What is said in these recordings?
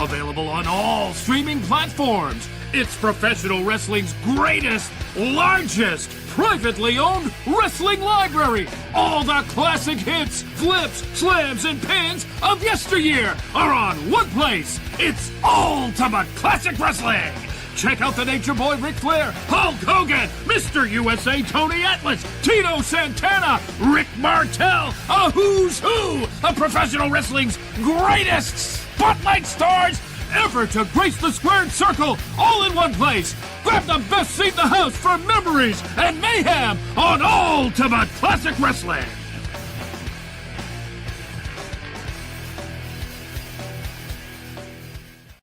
Available on all streaming platforms. It's professional wrestling's greatest, largest, privately owned wrestling library. All the classic hits, flips, slams, and pins of yesteryear are on one place. It's Ultimate Classic Wrestling. Check out the Nature Boy Ric Flair, Hulk Hogan, Mr. USA Tony Atlas, Tito Santana, Rick Martel, a who's who of professional wrestling's greatest spotlight stars ever to grace the squared circle, all in one place. Grab the best seat in the house for memories and mayhem on Ultimate Classic Wrestling.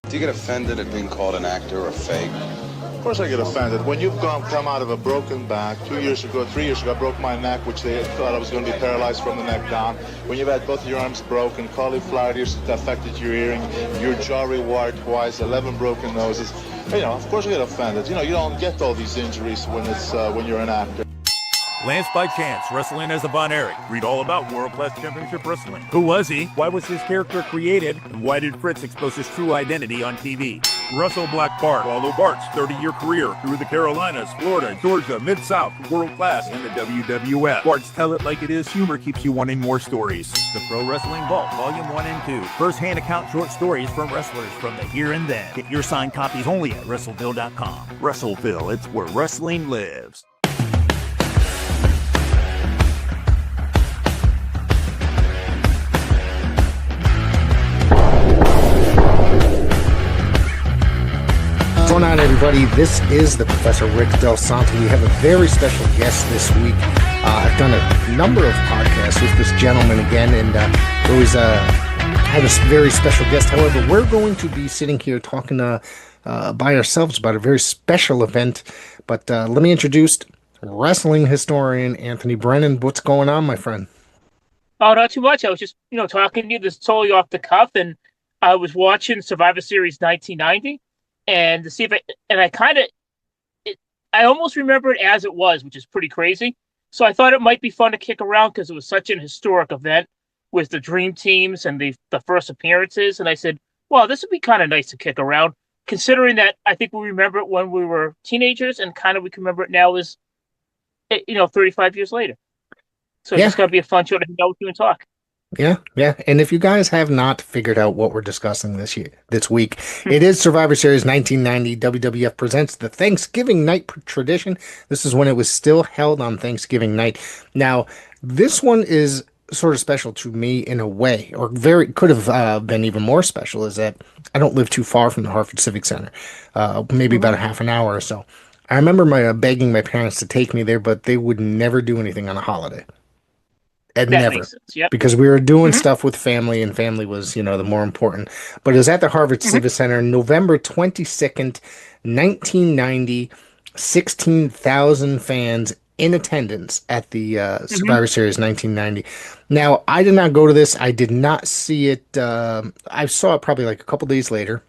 Do you get offended at being called an actor or fake? Of course I get offended. When you've come out of a broken back, 3 years ago, I broke my neck, which they thought I was going to be paralyzed from the neck down. When you've had both your arms broken, cauliflower ears that affected your hearing, your jaw rewired twice, 11 broken noses, of course I get offended. You don't get all these injuries when you're an actor. Lance by Chance, wrestling as a Von Erich. Read all about World Class Championship Wrestling. Who was he? Why was his character created? And why did Fritz expose his true identity on TV? Russell Black Bart. Follow Bart's 30-year career through the Carolinas, Florida, Georgia, Mid-South, World Class, and the WWF. Bart's Tell It Like It Is humor keeps you wanting more stories. The Pro Wrestling Vault, Volume 1 and 2. First-hand account short stories from wrestlers from the here and then. Get your signed copies only at WrestleVille.com. WrestleVille, it's where wrestling lives. What's going on, everybody? This is the Professor Rick Del Santo. We have a very special guest this week. I've done a number of podcasts with this gentleman again, and always have a very special guest. However, we're going to be sitting here talking by ourselves about a very special event. But let me introduce wrestling historian Anthony Brennan. What's going on, my friend? Oh, not too much. I was just, talking to you this totally off the cuff, and I was watching Survivor Series 1990. And to see if I almost remember it as it was, which is pretty crazy. So I thought it might be fun to kick around because it was such an historic event with the dream teams and the first appearances. And I said, well, this would be kind of nice to kick around, considering that I think we remember it when we were teenagers and kind of we can remember it now as, 35 years later. So it's just going to be a fun show to hang out with you and talk. Yeah. And if you guys have not figured out what we're discussing this week, it is Survivor Series 1990. WWF presents the Thanksgiving night tradition. This is when it was still held on Thanksgiving night. Now, this one is sort of special to me in a way, or could have been even more special, is that I don't live too far from the Hartford Civic Center, maybe about a half an hour or so. I remember begging my parents to take me there, but they would never do anything on a holiday. And that never, makes sense. Yep. Because we were doing stuff with family, and family was, the more important. But it was at the Harvard Civic Center, November 22nd, 1990, 16,000 fans in attendance at the Survivor Series 1990. Now, I did not go to this. I did not see it. I saw it probably like a couple days later.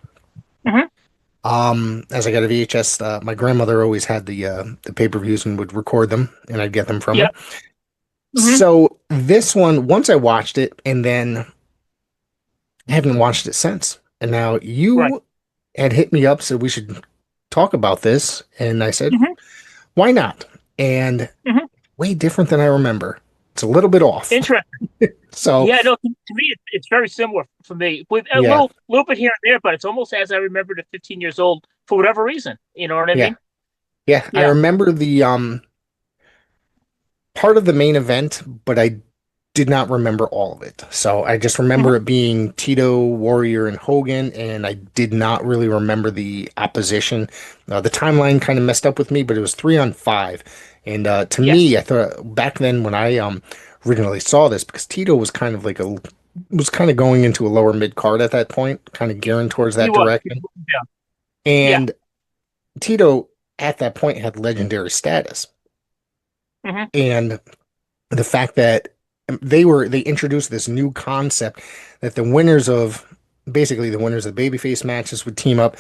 As I got a VHS, my grandmother always had the pay-per-views and would record them, and I'd get them from her. So this one, once I watched it, and then I haven't watched it since. And now you had hit me up, said we should talk about this, and I said, why not? And way different than I remember. It's a little bit off. Interesting. So yeah, no, to me, it's very similar for me. With a little bit here and there, but it's almost as I remembered at 15 years old for whatever reason. You know what I mean? Yeah, I remember the part of the main event, but I did not remember all of it. So I just remember it being Tito, Warrior, and Hogan, and I did not really remember the opposition. The timeline kind of messed up with me, but it was 3-on-5. And to me, I thought back then when I originally saw this, because Tito was kind of going into a lower mid card at that point, kind of gearing towards that direction. And Tito at that point had legendary status. And the fact that they introduced this new concept that the winners of the babyface matches would team up,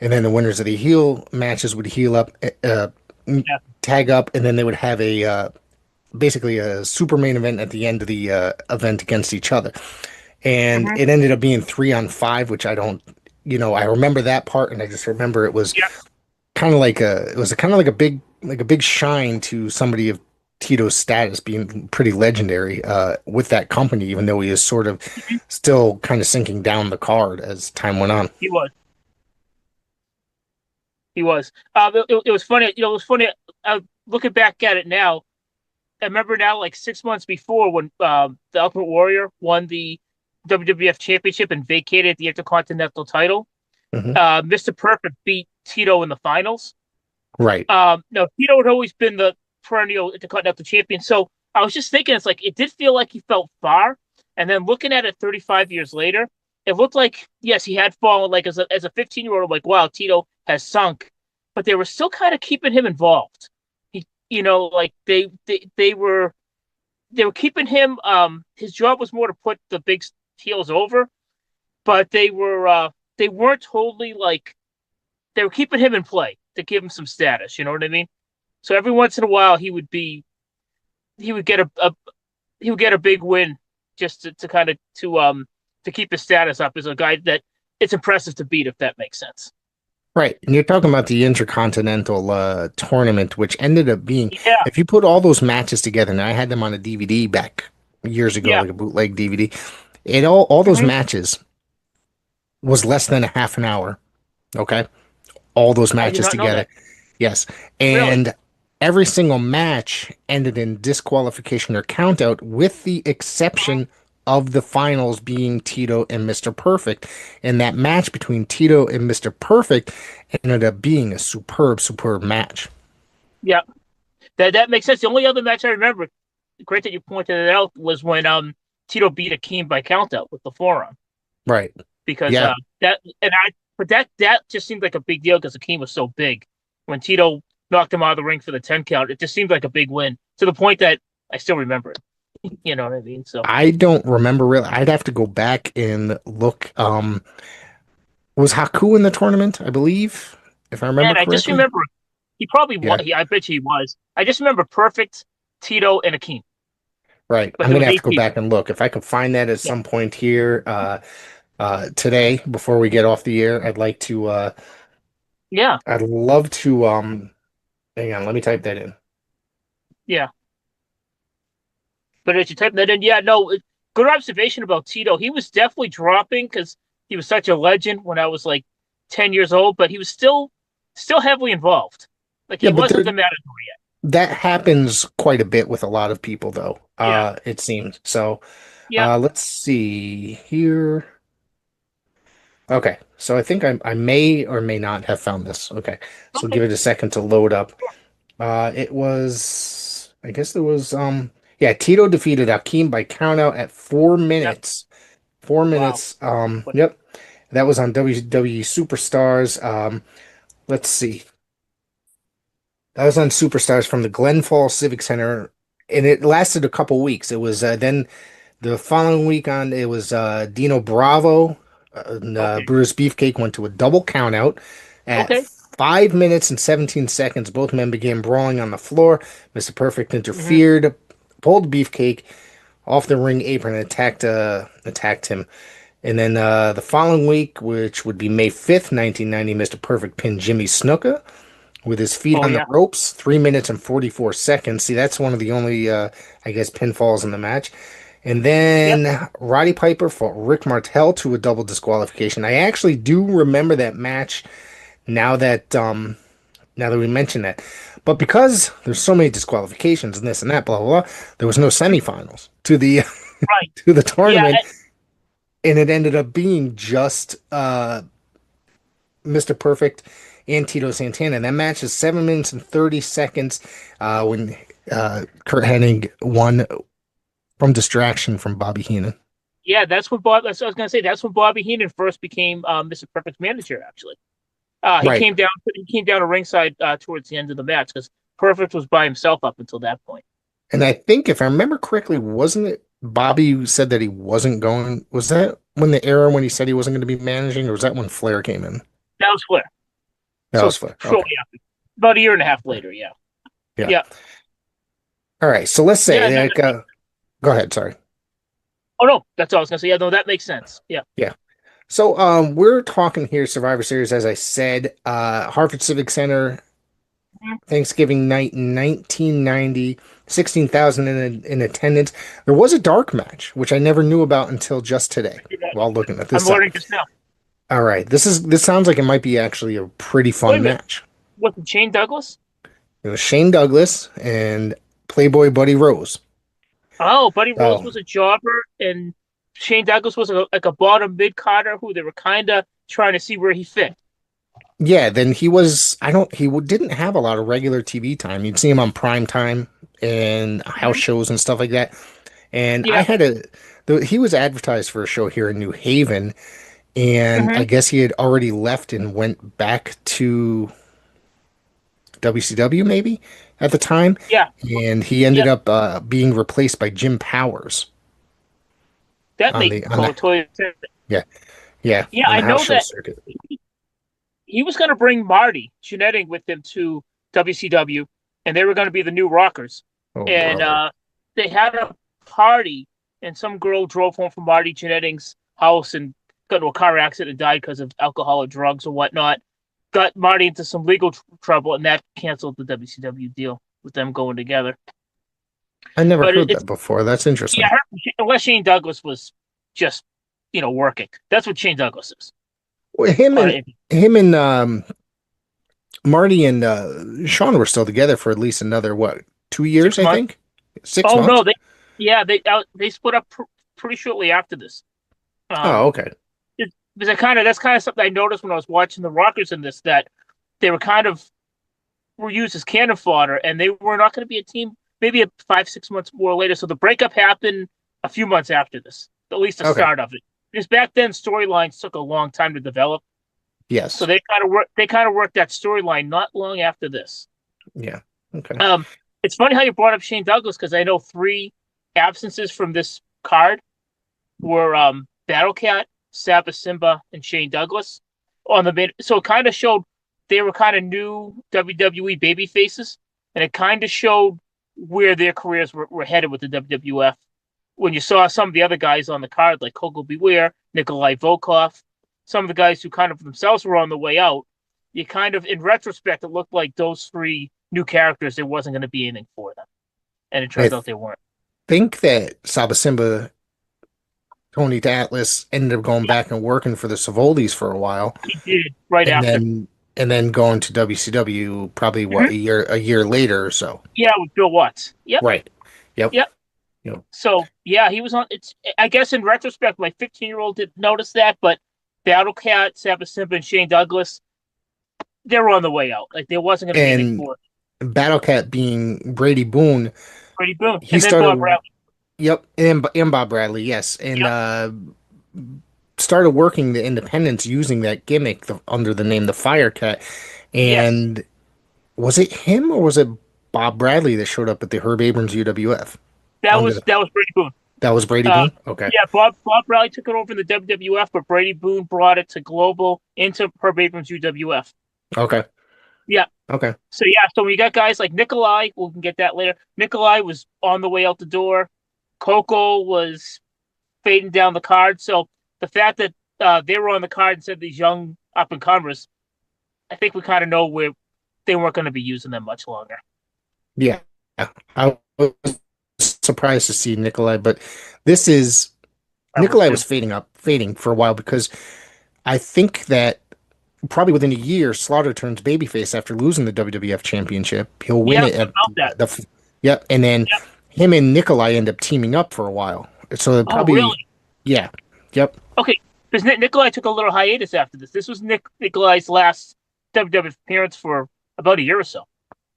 and then the winners of the heel matches would heal up, tag up, and then they would have a super main event at the end of the event against each other. And it ended up being 3-on-5, which I don't I remember that part, and I just remember it was Yeah, kind of like a big shine to somebody of Tito's status being pretty legendary with that company, even though he is sort of still kind of sinking down the card as time went on. he was. He was. It was funny. It was funny. Looking back at it now, I remember now, like 6 months before, when the Ultimate Warrior won the WWF Championship and vacated the Intercontinental title. Hmm. Mr. Perfect beat Tito in the finals. Right. No, Tito had always been the perennial Intercontinental Champion. So I was just thinking, it's like it did feel like he felt far, and then looking at it 35 years later, it looked like yes, he had fallen. Like as a 15-year-old, I'm like wow, Tito has sunk, but they were still kind of keeping him involved. Like they were keeping him. His job was more to put the big heels over, but they weren't totally like they were keeping him in play to give him some status. You know what I mean? So every once in a while, he would get he would get a big win just to kind of to keep his status up as a guy that it's impressive to beat, if that makes sense. Right. And you're talking about the Intercontinental tournament, which ended up being, Yeah, if you put all those matches together, and I had them on a DVD back years ago, yeah, like a bootleg DVD, all those hmm matches was less than a half an hour. Okay. All those I did matches not know together. that. Yes. Really? And every single match ended in disqualification or countout, with the exception of the finals being Tito and Mr. Perfect. And that match between Tito and Mr. Perfect ended up being a superb, superb match. Yeah, that makes sense. The only other match I remember, great that you pointed it out, was when Tito beat Akeem by countout with the forearm Right. because Yeah. that and I but that just seemed like a big deal because Akeem was so big. When Tito knocked him out of the ring for the 10 count, it just seemed like a big win to the point that I still remember it. You know what I mean? So I don't remember really. I'd have to go back and look. Was Haku in the tournament, I believe, if I remember and I just correctly? remember he probably was. Yeah. I bet you he was. I just remember Perfect, Tito, and Akeem, Right. but I'm there gonna was have to eight go people. back and look. If I can find that at Yeah. some point here today before we get off the air, Yeah. I'd love to hang on, let me type that in. Yeah. But as you type that in, yeah, no, good observation about Tito. He was definitely dropping because he was such a legend when I was like 10 years old, but he was still heavily involved. Like Yeah, he but wasn't the matador yet. that happens quite a bit with a lot of people though. Yeah. It seems. So Yeah. let's see here. Okay, so I think I may or may not have found this. Okay, so Okay. give it a second to load up. It was, I guess there was, yeah, Tito defeated Akeem by countout at 4 minutes. Yeah. 4 minutes. Wow. Yep, that was on WWE Superstars. Let's see, that was on Superstars from the Glen Falls Civic Center, and it lasted a couple weeks. It was then the following week on, it was Dino Bravo and Okay. Brutus Beefcake went to a double countout at Okay. 5 minutes and 17 seconds. Both men began brawling on the floor. Mr. Perfect hmm interfered, pulled Beefcake off the ring apron and attacked him. And then the following week, which would be May 5th, 1990, Mr. Perfect pinned Jimmy Snuka with his feet Oh on the yeah. ropes, 3 minutes and 44 seconds. See, that's one of the only, I guess, pinfalls in the match. And Yep. then Roddy Piper fought Rick Martel to a double disqualification. I actually do remember that match now that we mention that. But because there's so many disqualifications and this and that, blah blah blah, there was no semifinals to the Right. to the Yeah. tournament, and it ended up being just Mr. Perfect and Tito Santana. And that match is 7 minutes and 30 seconds when Kurt Hennig won from distraction from Bobby Heenan. Yeah. That's what Bob. That's what I was gonna say. That's when Bobby Heenan first became Mr. Perfect's manager. Actually, he Right. came down. He came down to ringside towards the end of the match because Perfect was by himself up until that point. And I think if I remember correctly, wasn't it Bobby who said that he wasn't going? Was that when the era when he said he wasn't going to be managing, or was that when Flair came in? That was Flair. That So was Flair. Okay. shortly after, about a year and a half later. Yeah. Yeah. Yeah. All right. So let's Yeah. say, No, like, go ahead. Sorry. oh no, that's all I was gonna say. Yeah. No, that makes sense. Yeah. Yeah. So we're talking here Survivor Series, as I said, Hartford Civic Center, Thanksgiving night in 1990, 16,000 in attendance. There was a dark match, which I never knew about until just today while looking at I'm this up. learning just now. All right, this sounds like it might be actually a pretty Wait a fun minute. match. What, Shane Douglas? It was Shane Douglas and Playboy Buddy Rose. Oh, Buddy Rose So was a jobber, and Shane Douglas was like a bottom mid carder who they were kind of trying to see where he fit. yeah, then he was. I don't. Didn't have a lot of regular TV time. You'd see him on prime time and house Mhm. shows and stuff like that. And I Yeah. had he was advertised for a show here in New Haven, and Hmm. I guess he had already left and went back to WCW maybe at the time, Yeah. and he ended Yeah. up being replaced by Jim Powers That on makes the total sense. yeah yeah Yeah, on I the house know show that circuit. he was going to bring Marty Jannetting with him to WCW, and they were going to be the new Rockers. Oh And brother. they had a party, and some girl drove home from Marty Jannetting's house and got into a car accident and died because of alcohol or drugs or whatnot. Got Marty into some legal trouble, and that canceled the WCW deal with them going together. I never But heard it's that before. That's interesting. yeah, unless Shane Douglas was just working. That's what Shane Douglas is. Well, Uh, him and Marty and Sean were still together for at least another what 2 years, six I months. think. 6 months. Oh no, they split up pretty shortly after this. Oh, Um, okay. because that's kind of something I noticed when I was watching the Rockers in this, that they were used as cannon fodder, and they were not going to be a team. Maybe 5 6 months more later. So the breakup happened a few months after this, at least the Okay. start of it. Because back then storylines took a long time to develop, so Yes. they kind of worked that storyline not long after this. Yeah. Okay. It's funny how you brought up Shane Douglas, because I know three absences from this card were Battle Cat, Saba Simba, and Shane Douglas on the mid. So it kind of showed they were kind of new WWE baby faces, and it kind of showed where their careers were headed with the WWF. When you saw some of the other guys on the card, like Koko Beware, Nikolai Volkov, some of the guys who kind of themselves were on the way out, you kind of, in retrospect, it looked like those three new characters, there wasn't going to be anything for them. And it I turns out they weren't. think that Saba Simba, Tony Atlas ended up going back and working for the Savoldis for a while, He did right and after. then going to WCW probably what Mhm. a year later or so. Yeah, with Bill Watts. Yep. Right. Yep. Yep. Yep. So yeah, he was on. I guess in retrospect, my 15-year-old didn't notice that, but Battle Cat, Saba Simba, and Shane Douglas, they were on the way out. Like there wasn't going to be anything And for Battle Cat being Brady Boone, Brady Boone, he and then Bob started. Bradley. Yep, and Bob Bradley, yes, and Yep. started working the independents using that gimmick under the name the Firecat. Yes, And was it him or was it Bob Bradley that showed up at the Herb Abrams UWF? that Under was the, that was Brady Boone. that was Brady Uh, Boone. Okay, yeah, Bob Bradley took it over in the WWF, but Brady Boone brought it to global into Herb Abrams UWF. okay, Yeah. okay. So yeah, so when you got guys like Nikolai, we can get that later. Nikolai was on the way out the door. Coco was fading down the card. So the fact that they were on the card instead of these young up and comers, I think we kind of know where they weren't going to be using them much longer. Yeah, I was surprised to see Nikolai, but this is Nikolai was fading for a while because I think that probably within a year, Slaughter turns babyface after losing the WWF Championship. He'll win Yeah, it at about that. yep, and then Yep. him and Nikolai end up teaming up for a while. So Oh, probably really? yeah, yep, Okay, because Nikolai took a little hiatus after this. This was Nikolai's last WWF appearance for about a year or so.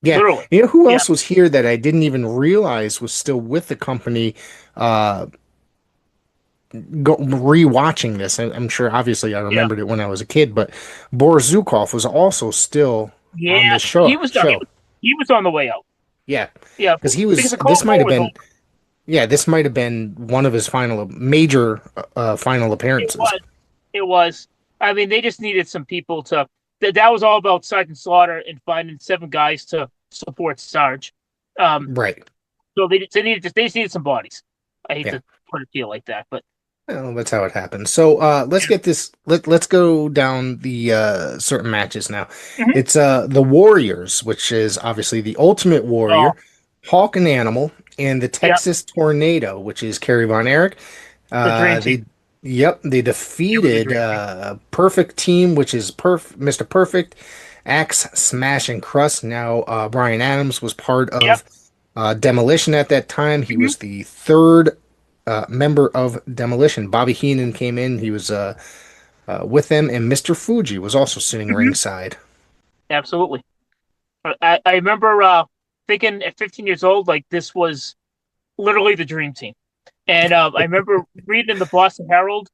yeah. Literally. You know who Yeah. else was here that I didn't even realize was still with the company? Uh, rewatching this, I'm sure. Obviously, I Yeah. remembered it when I was a kid, but Boris Zukov was also still on Yeah. this show. He was on the way out. Yeah, Yeah. because he Because was. the Cold This might War have was been. over. Yeah, this might have been one of his major final It appearances. was. It was. I mean, they just needed some people to. That was all about Sergeant Slaughter and finding 7 guys to support Sarge. Right. So they just needed some bodies. I hate Yeah. to put it to you like that, but Well, that's how it happens. So let's get this. Let's go down the certain matches now. Mhm. It's the Warriors, which is obviously the Ultimate Oh, Warrior, Hawk and Animal, and the yeah, Texas Tornado, which is Kerry Von Erich. the dream team. They, yep, they It was a defeated dream team. Perfect Team, which is Mr. Perfect, Axe, Smash, and Crust. Now Brian Adams was part Yep. of Demolition at that time. He Mhm. was the third member of Demolition. Bobby Heenan came in. He was with them, and Mr. Fuji was also sitting Mhm. ringside. Absolutely. I remember thinking at 15 years old, like this was literally the dream team. And I remember reading in the Boston Herald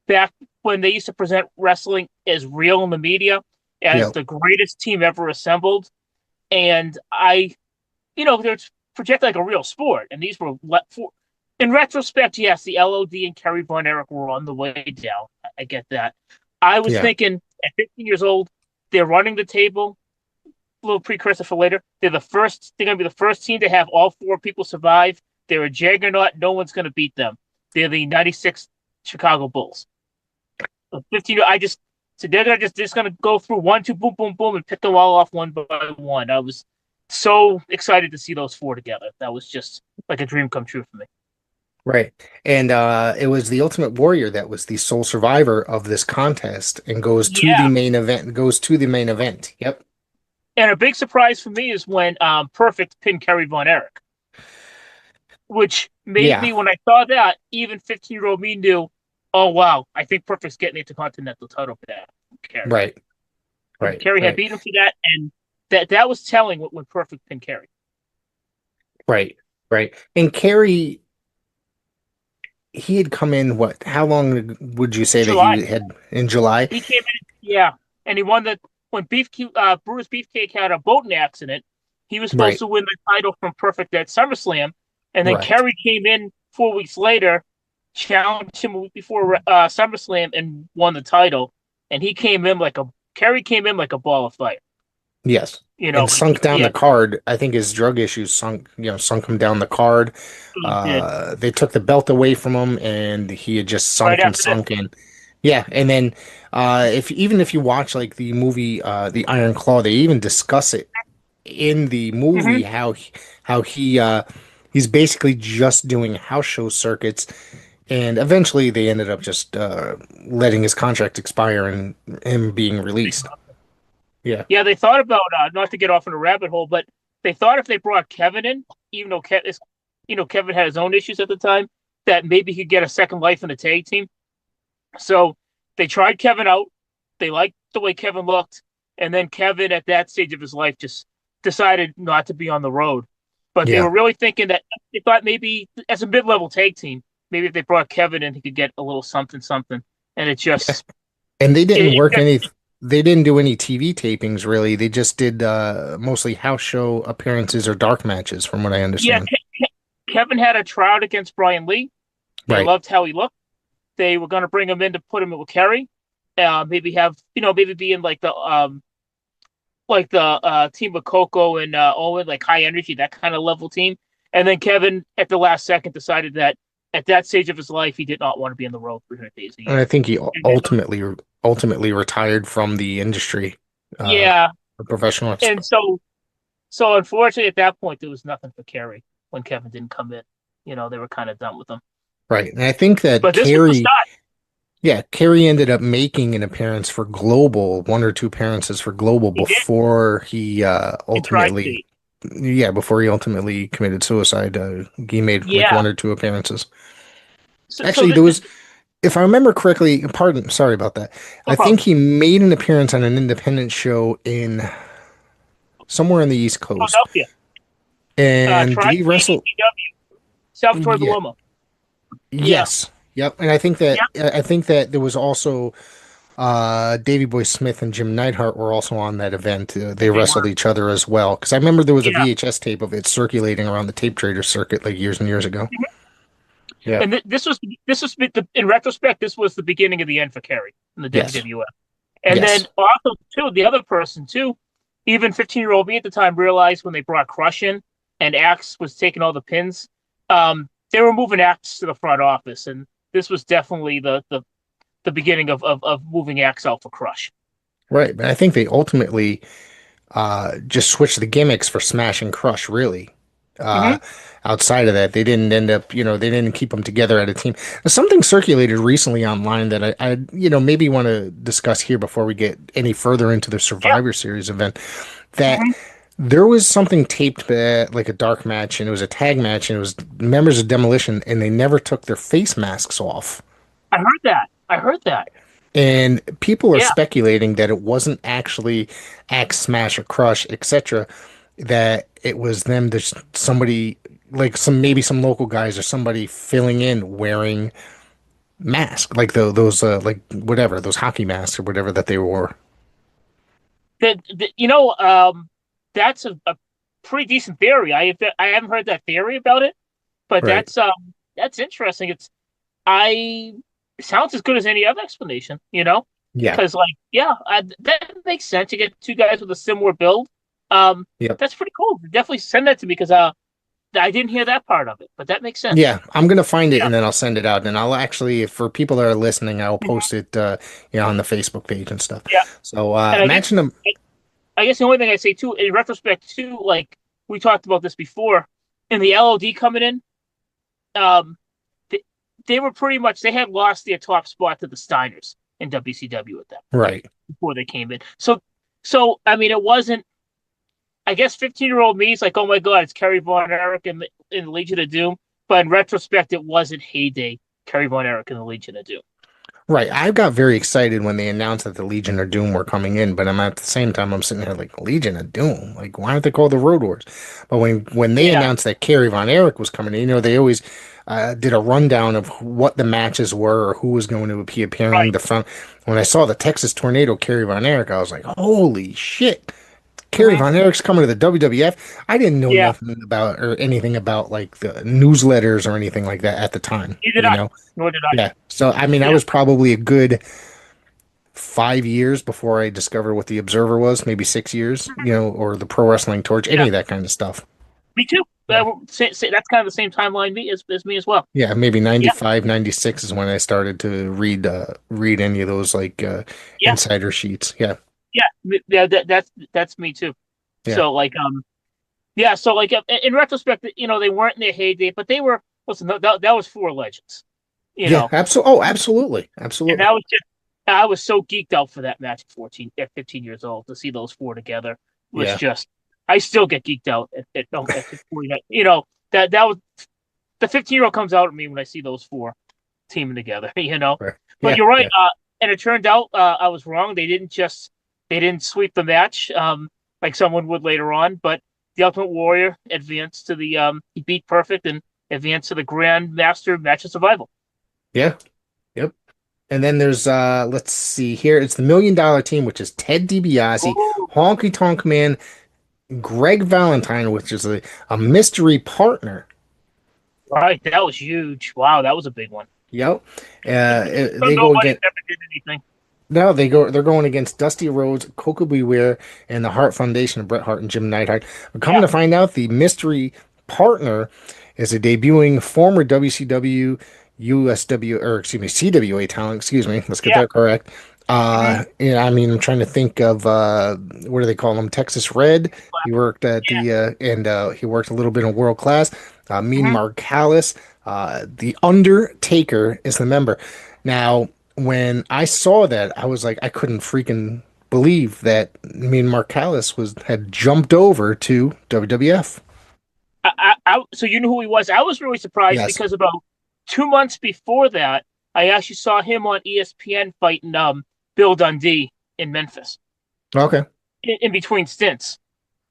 back when they used to present wrestling as real in the media as Yeah, the greatest team ever assembled. And they're projected like a real sport. And these were, in retrospect, yes, the LOD and Kerry Von Erich were on the way down. I get that. I was yeah, thinking at 15 years old, they're running the table. A little precursor for later. They're the first. They're going to be the first team to have all four people survive. They're a juggernaut. No one's going to beat them. They're the '96 Chicago Bulls. 15. I just so they're gonna just gonna go through one, two, boom, boom, boom, and pick them all off one by one. I was so excited to see those four together. That was just like a dream come true for me. right. And it was the Ultimate Warrior that was the sole survivor of this contest and goes to the Yeah, main event. Goes to the main event. Yep. and a big surprise for me is when Perfect pinned Kerry Von Erich, which made Yeah. me when I saw that even 15-year-old me knew, oh wow, I think Perfect's getting into Continental title for that Kerry. Right. Right. Kerry had Right. beaten him for that, and that was telling when Perfect pinned Kerry. Right. Right. And Kerry, he had come in, what? How long would you say that July. he had in July? He came in, yeah, and he won the when Bruce Beefcake had a boating accident. He was supposed Right. to win the title from Perfect at SummerSlam, and then Right. Kerry came in 4 weeks later, challenged him a week before SummerSlam, and won the title. And Kerry came in like a ball of fire. Yes. You know, And sunk down yeah, the card. I think his drug issues sunk him down the card. he did They took the belt away from him and he had just right sunk and after this. sunk in. Yeah, and then if even if you watch like the movie The Iron Claw, they even discuss it in the movie Hmm. how he's basically just doing house show circuits and eventually they ended up just letting his contract expire and him being released. Yeah. Yeah, they thought about not to get off in a rabbit hole, but they thought if they brought Kevin in, even though Kevin had his own issues at the time, that maybe he could get a second life in a tag team. So they tried Kevin out. They liked the way Kevin looked, and then Kevin at that stage of his life just decided not to be on the road. But they Yeah. were really thinking that they thought maybe as a mid-level tag team, maybe if they brought Kevin in, he could get a little something something. And And they didn't it work just any they didn't do any TV tapings really. They just did mostly house show appearances or dark matches from what I yeah, understand. Kevin had a tryout against Brian Lee. They Right. loved how he looked. They were going to bring him in to put him with Kerry. Maybe have maybe be in like the team with Coco and Owen, like high energy, that kind of level team. And then Kevin at the last second decided that at that stage of his life he did not want to be on the road 300 days a And year. I think he And ultimately retired from the industry uh yeah, for professional and so unfortunately at that point there was nothing for Kerry when Kevin didn't come in. They were kind of done with him. right. And I think that But this was the start. Carey ended up making an appearance for Global, one or two appearances for Global He did before he in Tri-State. before he ultimately committed suicide. He made like Yeah. one or two appearances. So Actually, there was, if I remember correctly, pardon, sorry about that. no I think problem. he made an appearance on an independent show in somewhere on the East Coast. Philadelphia. And did he Tri-State wrestle? ECW. Salvatore Yeah. Bellomo. Yeah. Yes. Yep. And Yeah. I think that there was also Davey Boy Smith and Jim Neidhart were also on that event. They They wrestled were. each other as well. Because I remember there was a Yeah. VHS tape of it circulating around the tape trader circuit like years and years ago. Yeah. And in retrospect, this was the beginning of the end for Kerry in the Yes. WWF. And then Yes. also too, the other person too, even 15-year-old me at the time realized when they brought Crush in and Axe was taking all the pins, they were moving Axe to the front office, and this was definitely the beginning of moving Axe out for Crush. Right. But I think they ultimately just switched the gimmicks for Smash and Crush, really. Uh, Hmm. Outside of that, they didn't end up, they didn't keep them together at a team. Something circulated recently online that I maybe want to discuss here before we get any further into the Yeah. Survivor Series event, that Hmm. there was something taped like a dark match, and it was a tag match, and it was members of Demolition, and they never took their face masks off. I heard that. I heard that. And people are Yeah. speculating that it wasn't actually Axe Smash or Crush, etc. That it was them, there's somebody like maybe some local guys or somebody filling in wearing masks, like those like whatever those hockey masks or whatever that they wore. That's a pretty decent theory. I haven't heard that theory about it, but Right. that's interesting. It sounds as good as any other explanation, you know? Yeah. Because that makes sense. You get two guys with a similar build. Yep. That's pretty cool. Definitely send that to me because I didn't hear that part of it, but that makes sense. Yeah, I'm gonna find it Yeah. and then I'll send it out. And I'll actually, for people that are listening, I'll Mhm. post it, on the Facebook page and stuff. Yeah. So, And imagine them. I guess the only thing I say too, in retrospect too, like we talked about this before, in the LOD coming in, um, they, they were pretty much they had lost their top spot to the Steiners in WCW at that point Right. before they came in. So I mean, it wasn't. I guess 15-year-old me is like, oh my god, it's Kerry Von Erich in Legion of Doom. But in retrospect, it wasn't heyday Kerry Von Erich in the Legion of Doom. Right. I got very excited when they announced that the Legion of Doom were coming in, but I'm at the same time I'm sitting here like Legion of Doom. Like, why aren't they called the Road Wars? But when they Yeah, announced that Kerry Von Erich was coming in, they always did a rundown of what the matches were or who was going to be appearing. right. The front when I saw the Texas Tornado Kerry Von Erich, I was like, holy shit. Kerry Hmm. Von Erich's coming to the WWF. I didn't know Yeah, nothing about or anything about like the newsletters or anything like that at the time, neither did I. know? Nor did I. Yeah. So I mean, I Yeah. was probably a good 5 years before I discovered what the Observer was, maybe 6 years, or the Pro Wrestling Torch, any Yeah. of that kind of stuff. Me too. Yeah. That's kind of the same timeline as me as well. Yeah, maybe Yeah, 95, 96 is when I started to read any of those like yeah, insider sheets. Yeah. yeah. That's me too. Yeah. So yeah. So in retrospect, they weren't in their heyday, but they were. Listen, that was four legends. You Yeah, know, absolutely. Oh, absolutely. and Absolutely. I was so geeked out for that match at 15 years old to see those four together was Yeah. just. I still get geeked out at 49. That was the 15-year-old comes out at me when I see those four teaming together. Right. But Yeah. you're right. Yeah. And it turned out I was wrong. They didn't sweep the match like someone would later on. But the Ultimate Warrior advanced to he beat Perfect and advanced to the Grand Master Match of Survival. Yeah. Yep. And then there's let's see here. It's the $1 Million Team, which is Ted DiBiase, Oh, Honky Tonk Man, Greg Valentine, which is a mystery partner. right, that was huge. Wow, that was a big one. Yep. They go Nobody against ever did anything. no, they're going against Dusty Rhodes, Coco Beware, and the Hart Foundation of Bret Hart and Jim Neidhart. But coming Yeah. to find out, the mystery partner is a debuting former WCW, USW, or excuse me, CWA talent. Excuse me, let's get Yeah. that correct. Hmm. Yeah, I mean, I'm trying to think of what do they call him? Texas Red. He worked at Yeah. he worked a little bit in World Class. Mean Hmm. Mark Callis. The Undertaker is the member. Now, when I saw that, I was like, I couldn't freaking believe that me and Mark Callis had jumped over to WWF. So you knew who he was. I was really surprised Yes. because about 2 months before that, I actually saw him on ESPN fighting Bill Dundee in Memphis Okay. in between stints.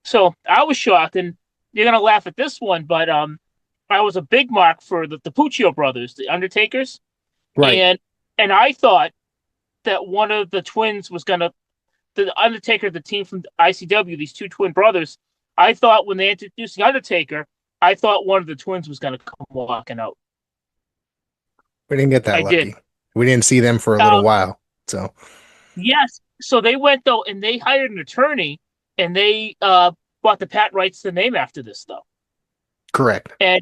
So I was shocked, and you're gonna laugh at this one, but I was a big mark for the Puccio brothers, the Undertakers, Right. and I thought that one of the twins was gonna the Undertaker, the team from ICW, these two twin brothers. I thought when they introduced the Undertaker, I thought one of the twins was gonna come walking out. We didn't get that I did. lucky. We didn't see them for a little while. So, Yes. So they went though, and they hired an attorney, and they bought the patent rights to the name after this, though. correct. And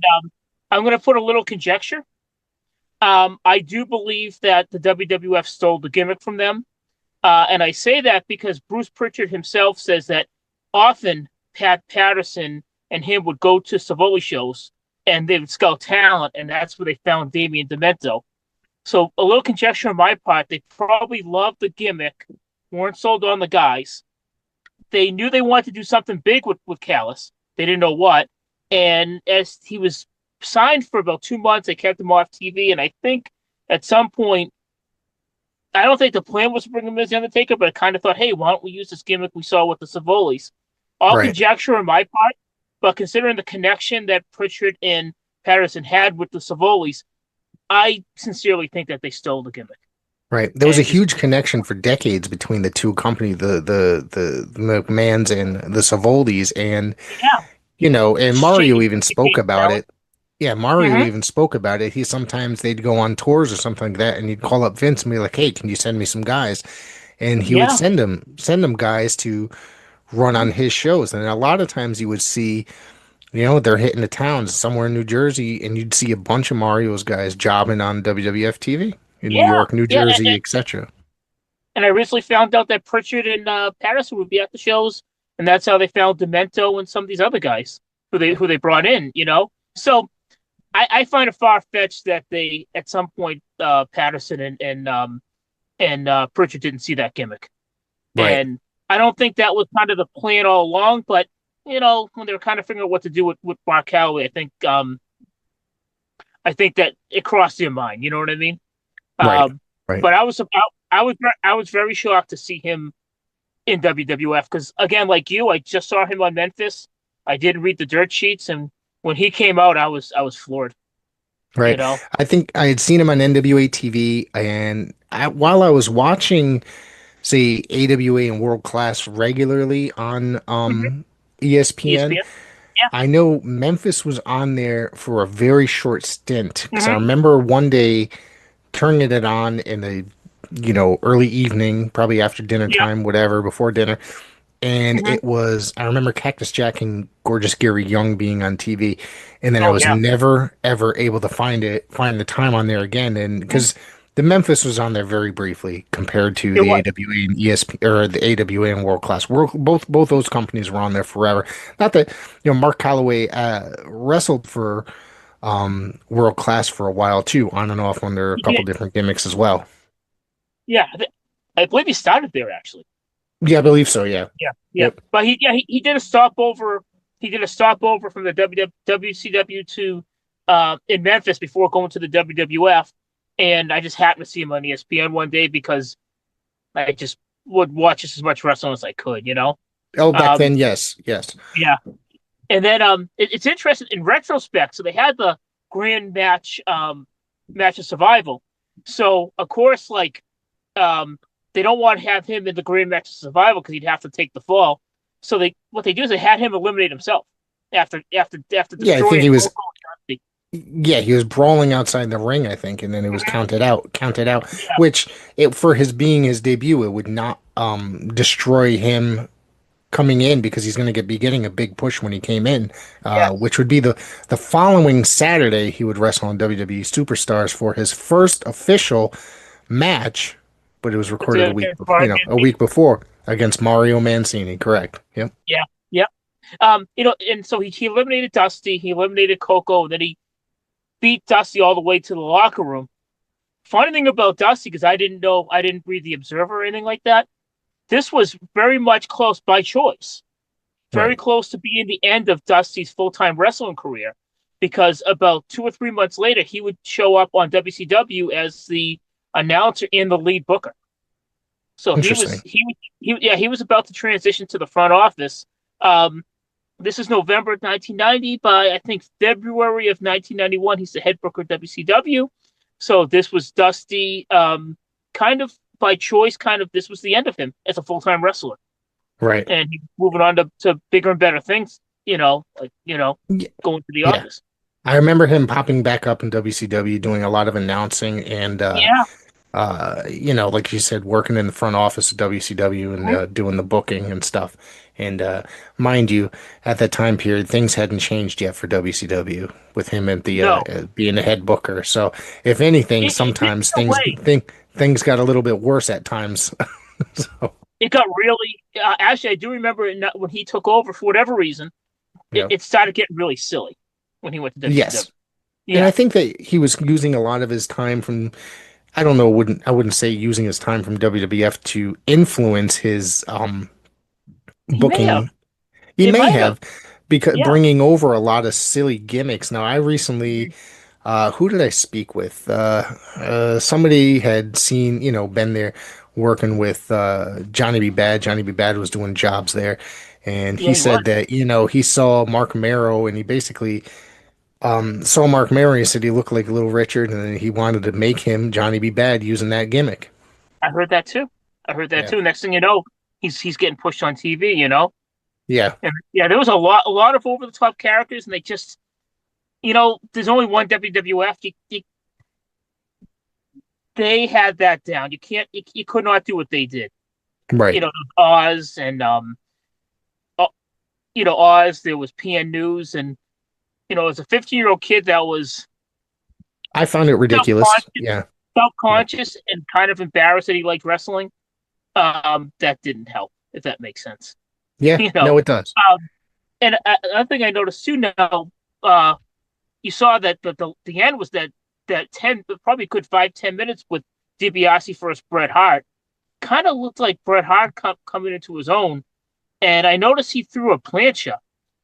I'm going to put a little conjecture. I do believe that the WWF stole the gimmick from them. And I say that because Bruce Pritchard himself says that often Pat Patterson and him would go to Savoli shows and they would scout talent, and that's where they found Damien Demento. So a little conjecture on my part, they probably loved the gimmick, weren't sold on the guys. They knew they wanted to do something big with Callis. They didn't know what. And as he was signed for about 2 months, they kept him off TV. And I think at some point, I don't think the plan was to bring him as the Undertaker, but I kind of thought, hey, why don't we use this gimmick we saw with the Savolis? All Right. conjecture on my part, but considering the connection that Pritchard and Patterson had with the Savolis, I sincerely think that they stole the gimmick. Right. There was a And huge connection for decades between the two companies, the McMahons and the Savoldis, and yeah, and Mario shady even spoke about talent. it. Yeah, Mario Mm-hmm. even spoke about it. He sometimes they'd go on tours or something like that, and he'd call up Vince and be like, "Hey, can you send me some guys?" And he would Yeah. send them guys to run on his shows. And a lot of times you would see, they're hitting the towns somewhere in New Jersey, and you'd see a bunch of Mario's guys jobbing on WWF TV in New Yeah. York, New Yeah. Jersey, etc. And I recently found out that Pritchard and Patterson would be at the shows, and that's how they found Demento and some of these other guys who they brought in. So I find it far fetched that they at some point Patterson and Pritchard didn't see that gimmick, Right. and I don't think that was kind of the plan all along. But when they were kind of figuring out what to do with Mark Calloway, I think that it crossed their mind. You know what I mean? Right. Um, Right. but I was very shocked to see him in WWF because again, like you, I just saw him on Memphis. I didn't read the dirt sheets, and when he came out, I was floored. You Right. know? I think I had seen him on NWA TV, and while I was watching, say, AWA and World Class regularly on Mhm. ESPN, ESPN. Yeah. I know Memphis was on there for a very short stint because I Hmm. remember one day turning it on in the early evening, probably after dinner Yeah. time, whatever, before dinner. And Hmm. it was, I remember Cactus Jack and Gorgeous Gary Young being on TV. And then I Oh was yeah. never, ever able to find the time on there again. And Mhm. because the Memphis was on there very briefly compared to It the was. AWA and ESP or the AWA and World Class. Both those companies were on there forever. Not that, Mark Calloway wrestled for World Class for a while too, on and off under a He couple did. different gimmicks as well. Yeah. I believe he started there actually. Yeah, I believe so. Yeah. Yeah. Yeah. Yep. But he did a stopover. He did a stopover from the WCW to in Memphis before going to the WWF, and I just happened to see him on ESPN one day because I just would watch just as much wrestling as I could. Oh, back Um, then, yes, yes. yeah. And then it's interesting in retrospect. So they had the grand match of survival. So of course, like um, they don't want to have him in the grand match of survival because he'd have to take the fall. So what they do is they had him eliminate himself after Yeah, I think destroying he was. Coco and Dusty. Yeah, he was brawling outside the ring, I think, and then it was counted out. Yeah. Which, for his being his debut, it would not destroy him coming in because he's going to be getting a big push when he came in, Yes. which would be the following Saturday he would wrestle on WWE Superstars for his first official match, but it was It's recorded Brian a Mancini. week before against Mario Mancini. Correct. Yep. Yeah. Yeah. And so he eliminated Dusty, he eliminated Coco, and then he beat Dusty all the way to the locker room. Funny thing about Dusty, because I didn't read the Observer or anything like that. This was very much close by choice, very Right. close to being the end of Dusty's full time wrestling career, because about 2 or 3 months later, he would show up on WCW as the announcer and the lead booker. So Interesting. he was about to transition to the front office. Um, this is November of 1990. By I think February of 1991, he's the head booker of WCW. So this was Dusty, kind of by choice. Kind of this was the end of him as a full time wrestler, Right. and he's moving on to bigger and better things. Y- Going to the Yeah. office. I remember him popping back up in WCW doing a lot of announcing and Yeah, like you said, working in the front office of WCW and Mhm. doing the booking and stuff. And mind you, at that time period, things hadn't changed yet for WCW with him at the No, being the head booker. So, if anything, it did sometimes in a way. things got a little bit worse at times. So, It got really. Actually, I do remember when he took over for whatever reason. yeah. It started getting really silly when he went to WCW. Yes. And Yeah, I think that he was using a lot of his time from I don't know, I wouldn't say using his time from WWF to influence his he may have. booking. He It may might have. have because Yeah. bringing over a lot of silly gimmicks. Now, I recently who did I speak with? Somebody had seen, been there working with Johnny B. Bad. Johnny B. Bad was doing jobs there. And Yeah, he he was. said that, he saw Mark Marrow and he basically saw Mark Marrow and he said he looked like Little Richard and then he wanted to make him Johnny B. Bad using that gimmick. I heard that too. I heard that Yeah. too. Next thing you know, he's getting pushed on TV. You know, Yeah. and yeah, there was a lot of over the top characters, and they just, there's only one WWF. They had that down. You can't, you could not do what they did. Right. Oz and uh, Oz. There was PN News, and as a 15-year-old kid that was I found it ridiculous. self-conscious, Yeah. Yeah. self-conscious and kind of embarrassed that he liked wrestling. That didn't help, if that makes sense. Yeah. You know, No, it does. um, and another thing I noticed too now, you saw that the end was that 10, probably good 5-10 minutes with DiBiase versus Bret Hart. Kind of looked like Bret Hart coming into his own, and I noticed he threw a plancha,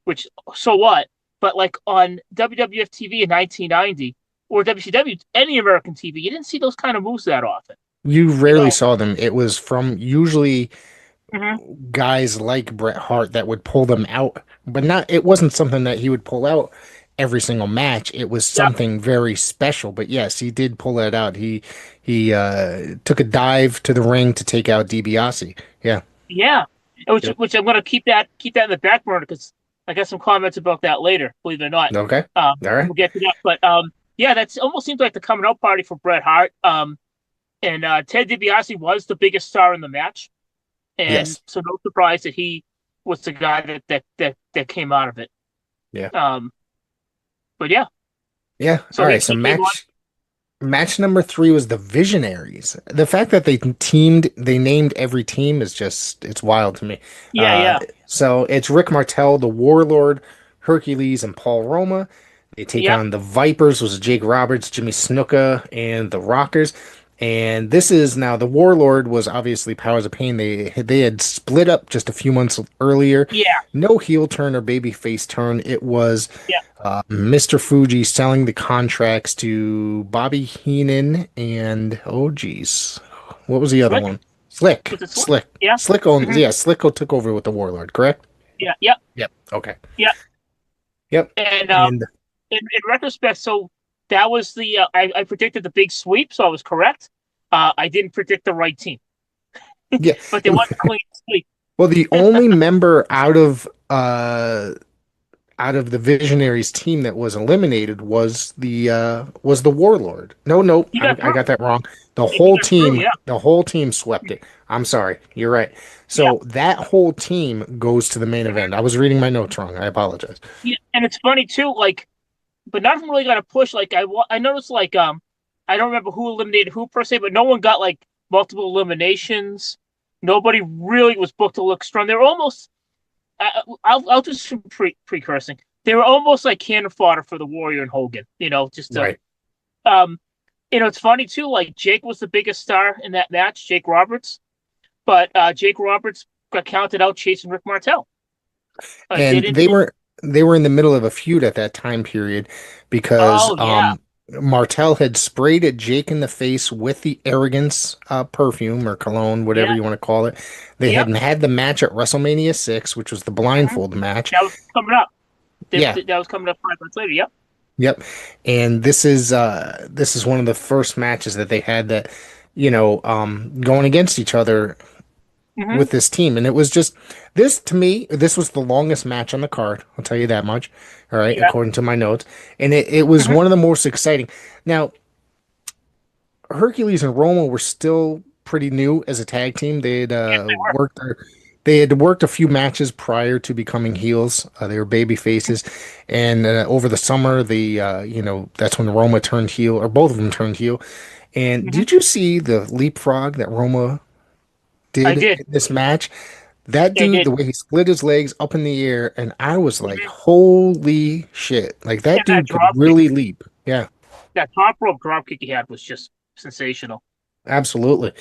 which so what? But like on WWF TV in 1990 or WCW, any American TV, you didn't see those kind of moves that often. You You rarely know, saw them. It was from usually hmm guys like Bret Hart that would pull them out, but it wasn't something that he would pull out every single match. It was yeah, something very special. But yes, he did pull that out. He took a dive to the ring to take out DiBiase. Yeah. yeah. Which Yep. which I'm gonna keep that in the back burner because I got some comments about that later. Believe it or not, Okay. All right. we'll get to that. But yeah, that's almost seems like the coming out party for Bret Hart. And Ted DiBiase was the biggest star in the match, and Yes. so no surprise that he was the guy that came out of it. Yeah. But yeah, Yeah. so All he, right. So he came on. match number 3 was the Visionaries. The fact that they named every team it's wild to me. Yeah, Uh, yeah, so it's Rick Martel, the Warlord, Hercules, and Paul Roma. They take yep, on the Vipers, was Jake Roberts, Jimmy Snuka, and the Rockers. And this is now the Warlord was obviously Powers of Pain. They had split up just a few months earlier. yeah, No heel turn or baby face turn. It was yeah. Mr. Fuji selling the contracts to Bobby Heenan and oh geez, what was the other Slick, one? Slick, was it Slick? Slick, Yeah, Slick owned. hmm Yeah, Slicko took over with the Warlord. Correct? yeah, yeah, Yep. Okay. yeah. Yep. And And in retrospect, so that was I predicted the big sweep, so I was correct. I didn't predict the right team, yeah. but there was a clean sweep. Well, the only member out of the Visionaries team that was eliminated was the Warlord. No, no, You I got through. got that wrong. You got through. Yeah, The whole team swept it. I'm sorry, you're right. yeah, So that whole team goes to the main event. I was reading my notes wrong. I apologize. yeah. And it's funny too, like, but none of them really got a push. Like I noticed, like I don't remember who eliminated who per se, but no one got like multiple eliminations. Nobody really was booked to look strong. They were almost. I'll do some precursing. They were almost like cannon fodder for the Warrior and Hogan. Just Right. um, it's funny too. Like Jake was the biggest star in that match, Jake Roberts, but Jake Roberts got counted out chasing Rick Martel. They And didn't. they were in the middle of a feud at that time period because Oh yeah, Martel had sprayed at Jake in the face with the Arrogance perfume or cologne, whatever yeah, you want to call it. They yep. hadn't had the match at WrestleMania 6, which was the Mhm. blindfold match. That was coming up. Yeah, That was coming up 5 months later. Yep. yep. And this is one of the first matches that they had that, going against each other hmm with this team. And it was just this to me, this was the longest match on the card. I'll tell you that much. All right, Yeah. according to my notes. And it was hmm one of the most exciting. Now, Hercules and Roma were still pretty new as a tag team. They they had worked a few matches prior to becoming heels. They were baby faces, and over the summer, that's when Roma turned heel, or both of them turned heel. And were. did you see the leapfrog that Roma I did did. in this match? That I dude, did. the way he split his legs up in the air, and I was like, Mhm. holy shit. Like Yeah, that that dude could drop kick, really leap. Yeah, that top rope drop kick he had was just sensational. absolutely.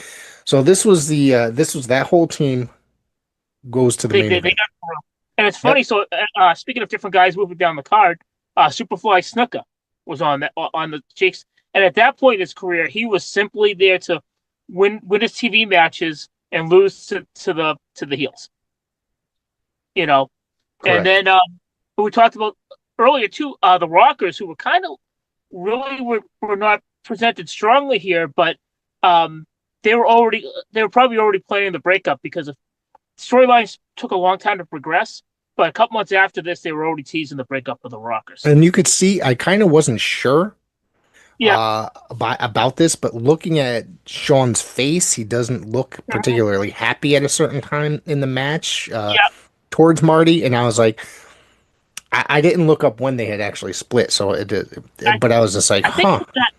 So this was that whole team goes to the main They event. got, and it's Yep. funny. So, speaking of different guys moving down the card, Superfly Snuka was on that on the Jakes, and at that point in his career, he was simply there to win his TV matches and lose to the heels. You know, and Correct. then we talked about earlier too, the Rockers, who were kind of were not presented strongly here, but um, they were probably already planning the breakup because of storylines took a long time to progress. But a couple months after this, they were already teasing the breakup of the Rockers. And you could see I kind of wasn't sure Yeah, about this, but looking at Sean's face, he doesn't look particularly happy at a certain time in the match yeah. towards Marty, and I was like, I didn't look up when they had actually split, so I, but I was just like, I think it huh. was that.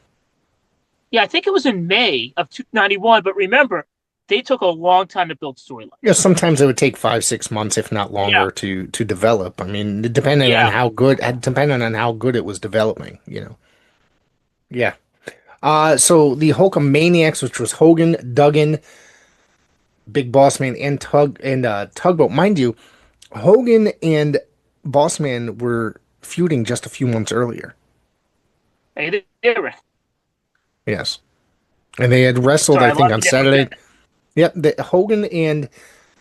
Yeah, I think it was in May of 1991. But remember, they took a long time to build You know, storylines. sometimes it would take 5, 6 months, if not Yeah, longer, to develop. I mean, yeah. depending on how good it was developing, you know. Yeah. So the Hulkamaniacs, which was Hogan, Duggan, Big Boss Man, and Tugboat. Mind you, Hogan and Boss Man were feuding just a few months earlier. Hey, they were. Yes. And they had wrestled, Sorry, I I think, lost on you there for a Saturday. second. Yep, Hogan and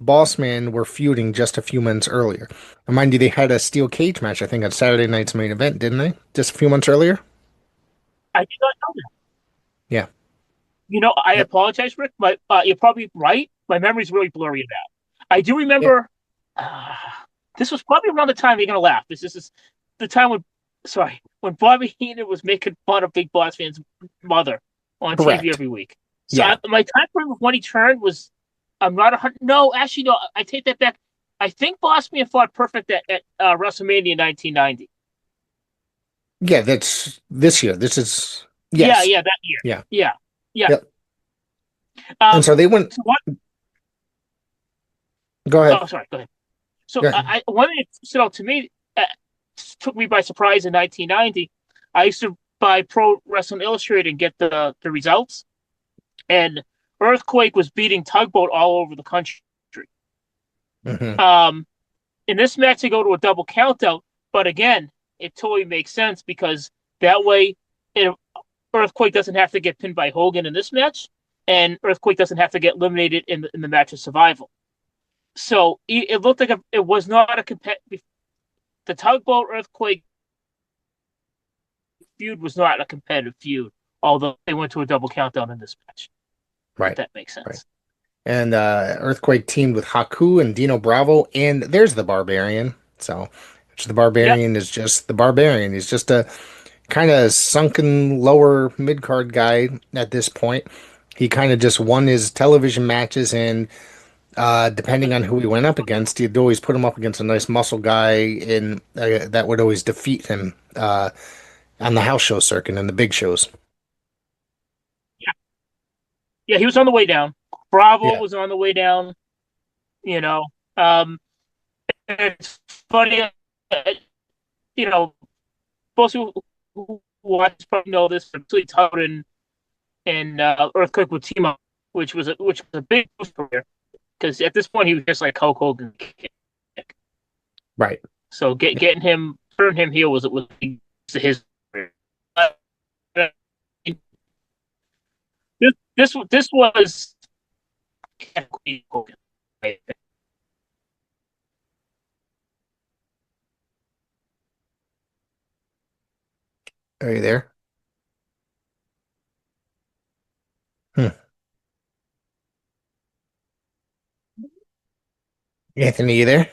Boss Man were feuding just a few months earlier. And mind you, they had a steel cage match, I think, on Saturday night's main event, didn't they? Just a few months earlier? I did not know that. Yeah. I Yep. apologize, Rick, but you're probably right. My memory's really blurry of that. I do Yep. remember uh, this was probably around the time you're gonna laugh. This is the time when Bobby Heenan was making fun of Big Boss Man's mother on TV Correct. every week. So Yeah. my time frame of when he turned was I'm not a hundred. No, actually, no. I take that back. I think Boss Man fought perfect at WrestleMania 1990. Yeah, that's this year. This is Yeah, yes. yeah, that year. Yeah. Yeah, yeah. Yep. And Um, so they went, so what? go ahead. Oh, sorry. Go ahead. So Go ahead. one thing that stood out to me, uh, took me by surprise in 1990. I used to buy Pro Wrestling Illustrated and get the results, and Earthquake was beating Tugboat all over the country. Hmm. Um, in this match, they go to a double countout, but again, it totally makes sense because that way, it, Earthquake doesn't have to get pinned by Hogan in this match, and Earthquake doesn't have to get eliminated in the match of survival. So it looked like it was not a competitive. The Tugboat Earthquake feud was not a competitive feud, although they went to a double countdown in this match. If Right. that makes Right. sense. And Earthquake teamed with Haku and Dino Bravo, and there's the Barbarian. So, which the Yep. Barbarian is just the Barbarian. He's just a kind of sunken lower mid card guy at this point. He kind of just won his television matches, and depending on who he went up against, he'd always put him up against a nice muscle guy, and that would always defeat him on the house show circuit and the big shows. Yeah. Yeah. He was on the way down. Bravo Yeah. was on the way down. You know. Um, it's funny. You know, most people who watch probably know this. But Todd and Earthquake would team up, which was a big boost for him because at this point he was just like Hulk Hogan. Right. So getting him, turning him heel was his. This was Hogan. Are you there? Hmm. Anthony, you there?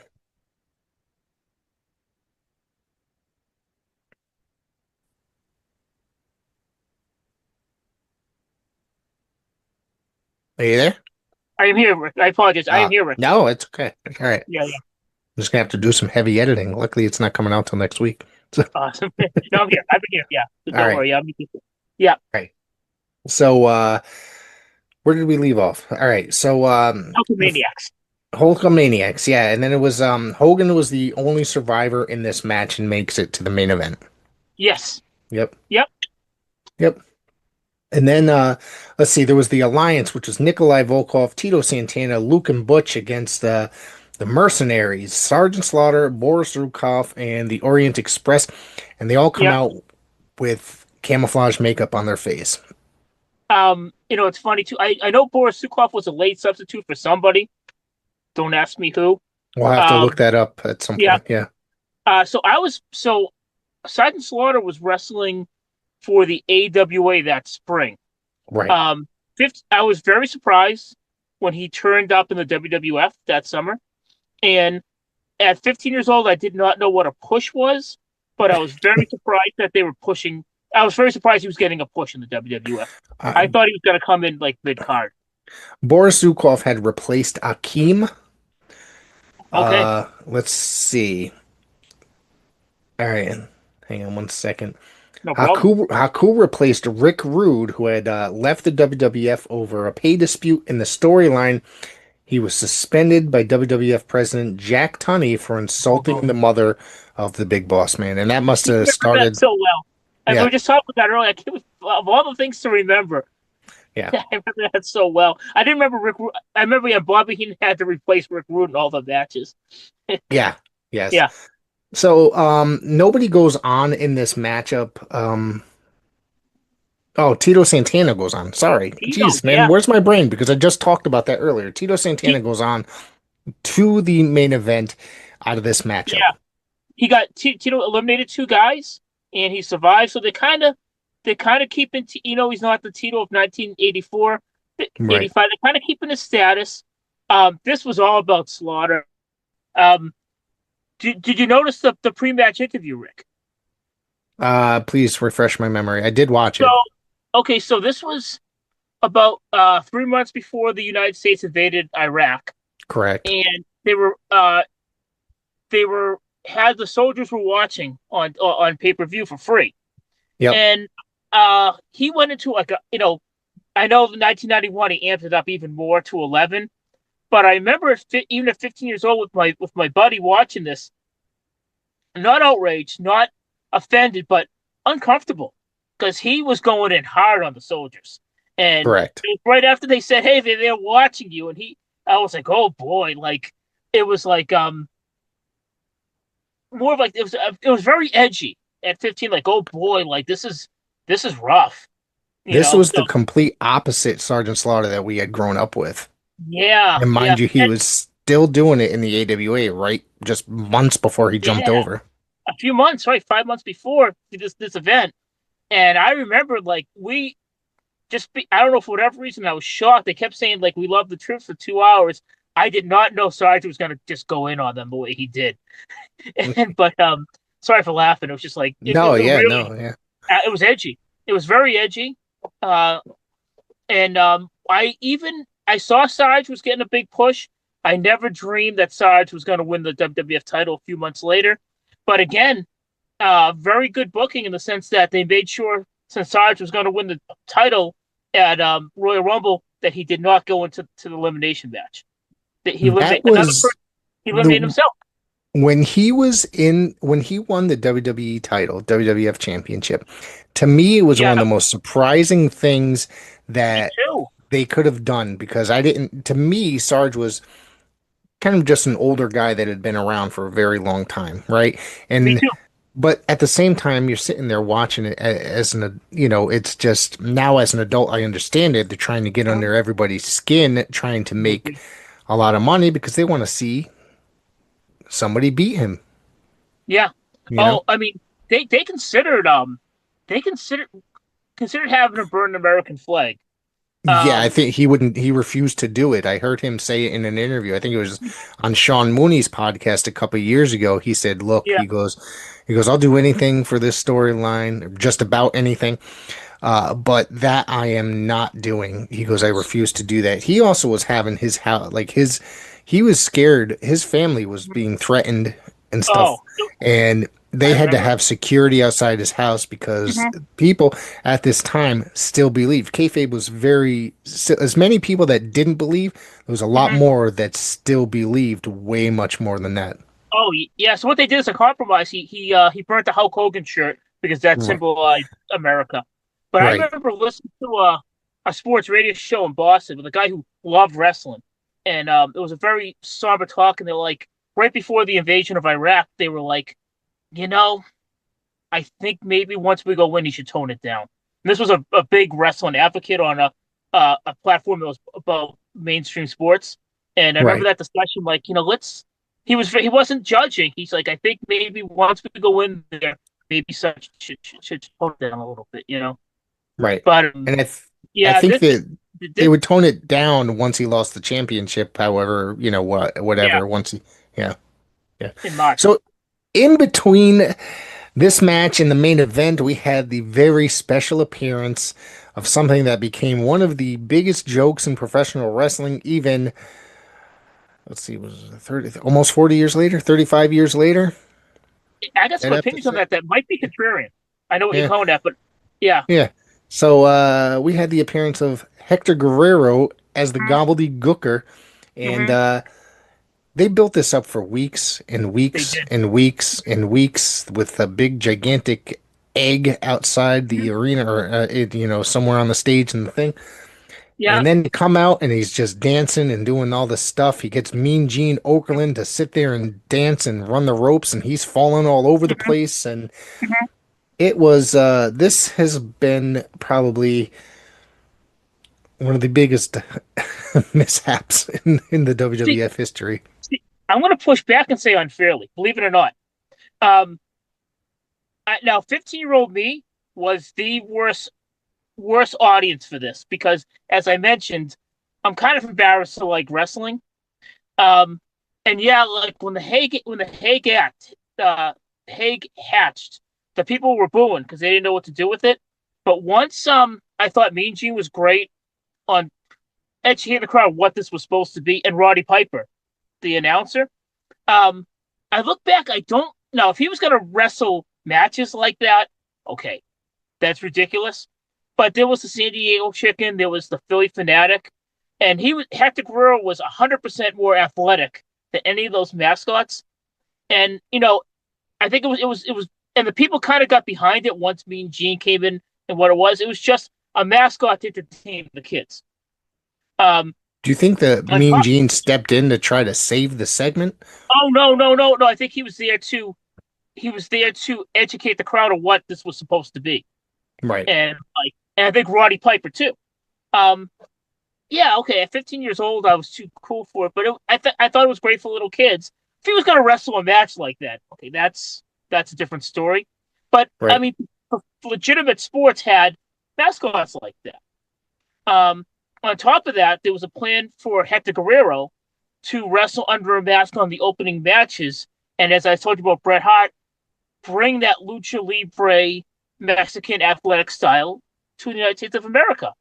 Are you there? I am here, Rick. I apologize. I am here, Rick. No, it's okay. All right. Yeah, I'm just gonna have to do some heavy editing. Luckily, it's not coming out till next week. So, awesome. No, I'm here. I've been here. Yeah. So all don't right. worry. Yeah. All right. So, where did we leave off? All right. So, Maniacs. Hulkamaniacs, yeah, and then it was Hogan was the only survivor in this match and makes it to the main event. Yes. Yep. Yep. Yep. And then let's see, there was the Alliance, which was Nikolai Volkov, Tito Santana, Luke and Butch against the Mercenaries, Sergeant Slaughter, Boris Zukov, and the Orient Express, and they all come out with camouflage makeup on their face. It's funny too. I know Boris Zukov was a late substitute for somebody. Don't ask me who. We'll have to look that up at some point. Yeah. So Sergeant Slaughter was wrestling for the AWA that spring. Right. I was very surprised when he turned up in the WWF that summer. And at 15 years old, I did not know what a push was, but I was very surprised that they were pushing. I was very surprised he was getting a push in the WWF. I thought he was going to come in like mid-card. Boris Zukov had replaced Akeem. Okay. Let's see. All right. Hang on one second. No problem. Haku replaced Rick Rude, who had left the WWF over a pay dispute. In the storyline, he was suspended by WWF President Jack Tunney for insulting the mother of the Big Boss Man. And that must have started so well. And we were just talking about that earlier. Of all the things to remember, yeah, I remember that so well. I didn't remember Rick. I remember Bobby Heenan had to replace Rick Rude in all the matches. Yeah. Yes. Yeah. So nobody goes on in this matchup. Tito Santana goes on. Sorry. Jeez, man, where's my brain? Because I just talked about that earlier. Tito Santana goes on to the main event out of this matchup. Yeah. He got Tito eliminated 2 guys and he survived. So they're kind of keeping, he's not the Tito of 1984, 85. They're kind of keeping his status. This was all about Slaughter. Did you notice the pre-match interview, Rick? Please refresh my memory. I did watch it. Okay, so this was about 3 months before the United States invaded Iraq. Correct. And the soldiers were watching on pay-per-view for free. Yep. And he went into I know in 1991 he amped it up even more to 11. But I remember even at 15 years old with my buddy watching this, not outraged, not offended, but uncomfortable because he was going in hard on the soldiers. And correct. Right after they said, "Hey, they're watching you," and I was like, "Oh boy!" Like it was like more of like it was very edgy at 15. Like, "Oh boy!" Like this is rough. This was the complete opposite Sergeant Slaughter that we had grown up with. Yeah. And mind you, he was still doing it in the AWA, right? Just months before he jumped over. A few months, right? 5 months before this event. And I remember, like, I don't know, for whatever reason, I was shocked. They kept saying, like, we love the troops for 2 hours. I did not know Sarge was going to just go in on them the way he did. But sorry for laughing. It was just like... It was edgy. It was very edgy. I saw Sarge was getting a big push. I never dreamed that Sarge was going to win the WWF title a few months later. But again, very good booking in the sense that they made sure, since Sarge was going to win the title at Royal Rumble, that he did not go into the elimination match. That he eliminated himself. When he won the WWE title, WWF Championship, to me it was one of the most surprising things that they could have done, because to me, Sarge was kind of just an older guy that had been around for a very long time, right? And but at the same time, you're sitting there watching it it's just, now as an adult, I understand it. They're trying to get under everybody's skin, trying to make a lot of money because they want to see somebody beat him. Yeah. I mean, they considered having him burn an American flag. Yeah, I think he refused to do it. I heard him say it in an interview. I think it was on Sean Mooney's podcast a couple of years ago. He said, look, he goes, I'll do anything for this storyline, just about anything. But that I am not doing. He goes, I refuse to do that. He also was having his house, he was scared. His family was being threatened and stuff, Oh, and I they had to remember. have security outside his house because Hmm. people at this time still believed. Kayfabe was as many people that didn't believe, there was a lot Hmm. more that still believed way much more than that. Oh, yeah. So what they did as a compromise, he burnt the Hulk Hogan shirt because that Right. symbolized America. But I Right. remember listening to a sports radio show in Boston with a guy who loved wrestling, and it was a very somber talk. And they're like, right before the invasion of Iraq, they were like, you know, I think maybe once we go in, you should tone it down. And this was a big wrestling advocate on a platform that was about mainstream sports. And I remember Right. that discussion, like, let's. He wasn't judging. He's like, I think maybe once we go in there, maybe such should tone it down a little bit. Right. But And I yeah, think this that they this would tone it down once he lost the championship, however, yeah whatever, once he, yeah, yeah. in March. So in between this match and the main event, we had the very special appearance of something that became one of the biggest jokes in professional wrestling, even, let's see, was it 30, almost 40 years later, 35 years later? I got I'd some have to opinions on say. that might be contrarian. I know what you're Yeah, calling that, but yeah. yeah. So we had the appearance of Hector Guerrero as the Mhm. gobbledygooker, and Mhm. they built this up for weeks and They weeks did. and weeks and weeks with a big gigantic egg outside Mhm. the arena or somewhere on the stage and the thing. Yeah. And then they come out and he's just dancing and doing all this stuff. He gets Mean Gene Okerlund to sit there and dance and run the ropes and he's falling all over the Mhm. place and Mhm. it was this has been probably one of the biggest mishaps in the See, WWF history. I'm going to push back and say unfairly, believe it or not. Um, now, 15-year-old me was the worst audience for this because, as I mentioned, I'm kind of embarrassed to like wrestling. Um, and yeah, like uh, Hague hatched, the people were booing because they didn't know what to do with it. But once I thought Mean Gene was great on educating the crowd what this was supposed to be, and Roddy Piper, the announcer. Um, I look back, I don't know if he was going to wrestle matches like that. Okay, that's ridiculous. But there was the San Diego Chicken, there was the Philly Fanatic, and Hector Guerrero was 100% more athletic than any of those mascots. And I think it was, and the people kind of got behind it once Mean Gene came in, and what it was. It was just a mascot to entertain the kids. Um, Do you think that on Mean top, Gene stepped in to try to save the segment? oh no, no, no, no! I think he was there to educate the crowd on what this was supposed to be, Right. and I think Roddy Piper too. Um, yeah, okay. At 15 years old, I was too cool for it, but I thought it was great for little kids. If he was going to wrestle a match like that, okay, that's a different story. But I Right. mean, legitimate sports had mascots like that. On top of that, there was a plan for Hector Guerrero to wrestle under a mask on the opening matches, and as I told you about Bret Hart, bring that lucha libre Mexican athletic style to the United States of America.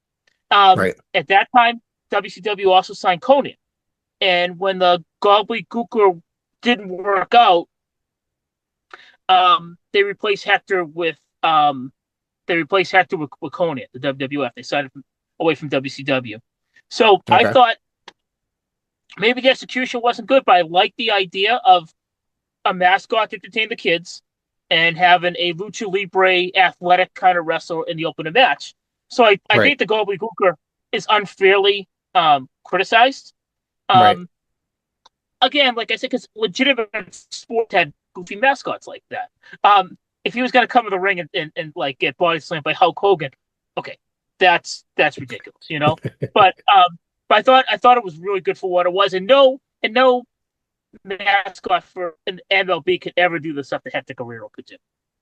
Right. At that time, WCW also signed Conan, and when the gobbledygooker didn't work out, they replaced Hector with Conan, the WWF. They signed him away from WCW. So I Okay. thought maybe the execution wasn't good, but I liked the idea of a mascot to entertain the kids and having a lucha libre athletic kind of wrestler in the opening match. So I Right. think the gobbledygooker is unfairly criticized. Right. Um, Again, like I said, because legitimate sports had goofy mascots like that. If he was going to come to the ring and like get body slammed by Hulk Hogan, okay, that's ridiculous. But but I thought it was really good for what it was, and no mascot for an MLB could ever do the stuff that Hector Guerrero could do.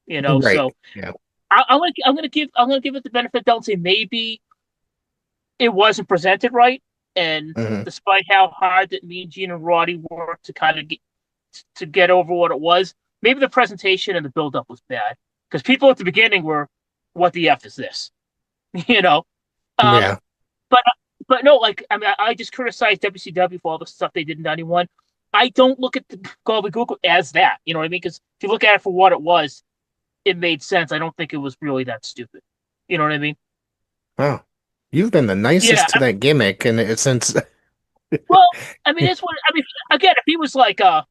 Right. So Yeah. I'm gonna give it the benefit of the doubt and say maybe it wasn't presented right, and Hmm. despite how hard that me and Gene and Roddy worked to kind of get over what it was, maybe the presentation and the build up was bad because people at the beginning were, "What the f is this?" you know. Um, Yeah. but but no, like I mean, I just criticize WCW for all the stuff they did in '91. I don't look at the gobbledygook as that. You know what I mean? Because if you look at it for what it was, it made sense. I don't think it was really that stupid. You know what I mean? Wow. You've been the Yeah. nicest to that gimmick, and since Well, I mean, it's what I mean. Again, if he was like, I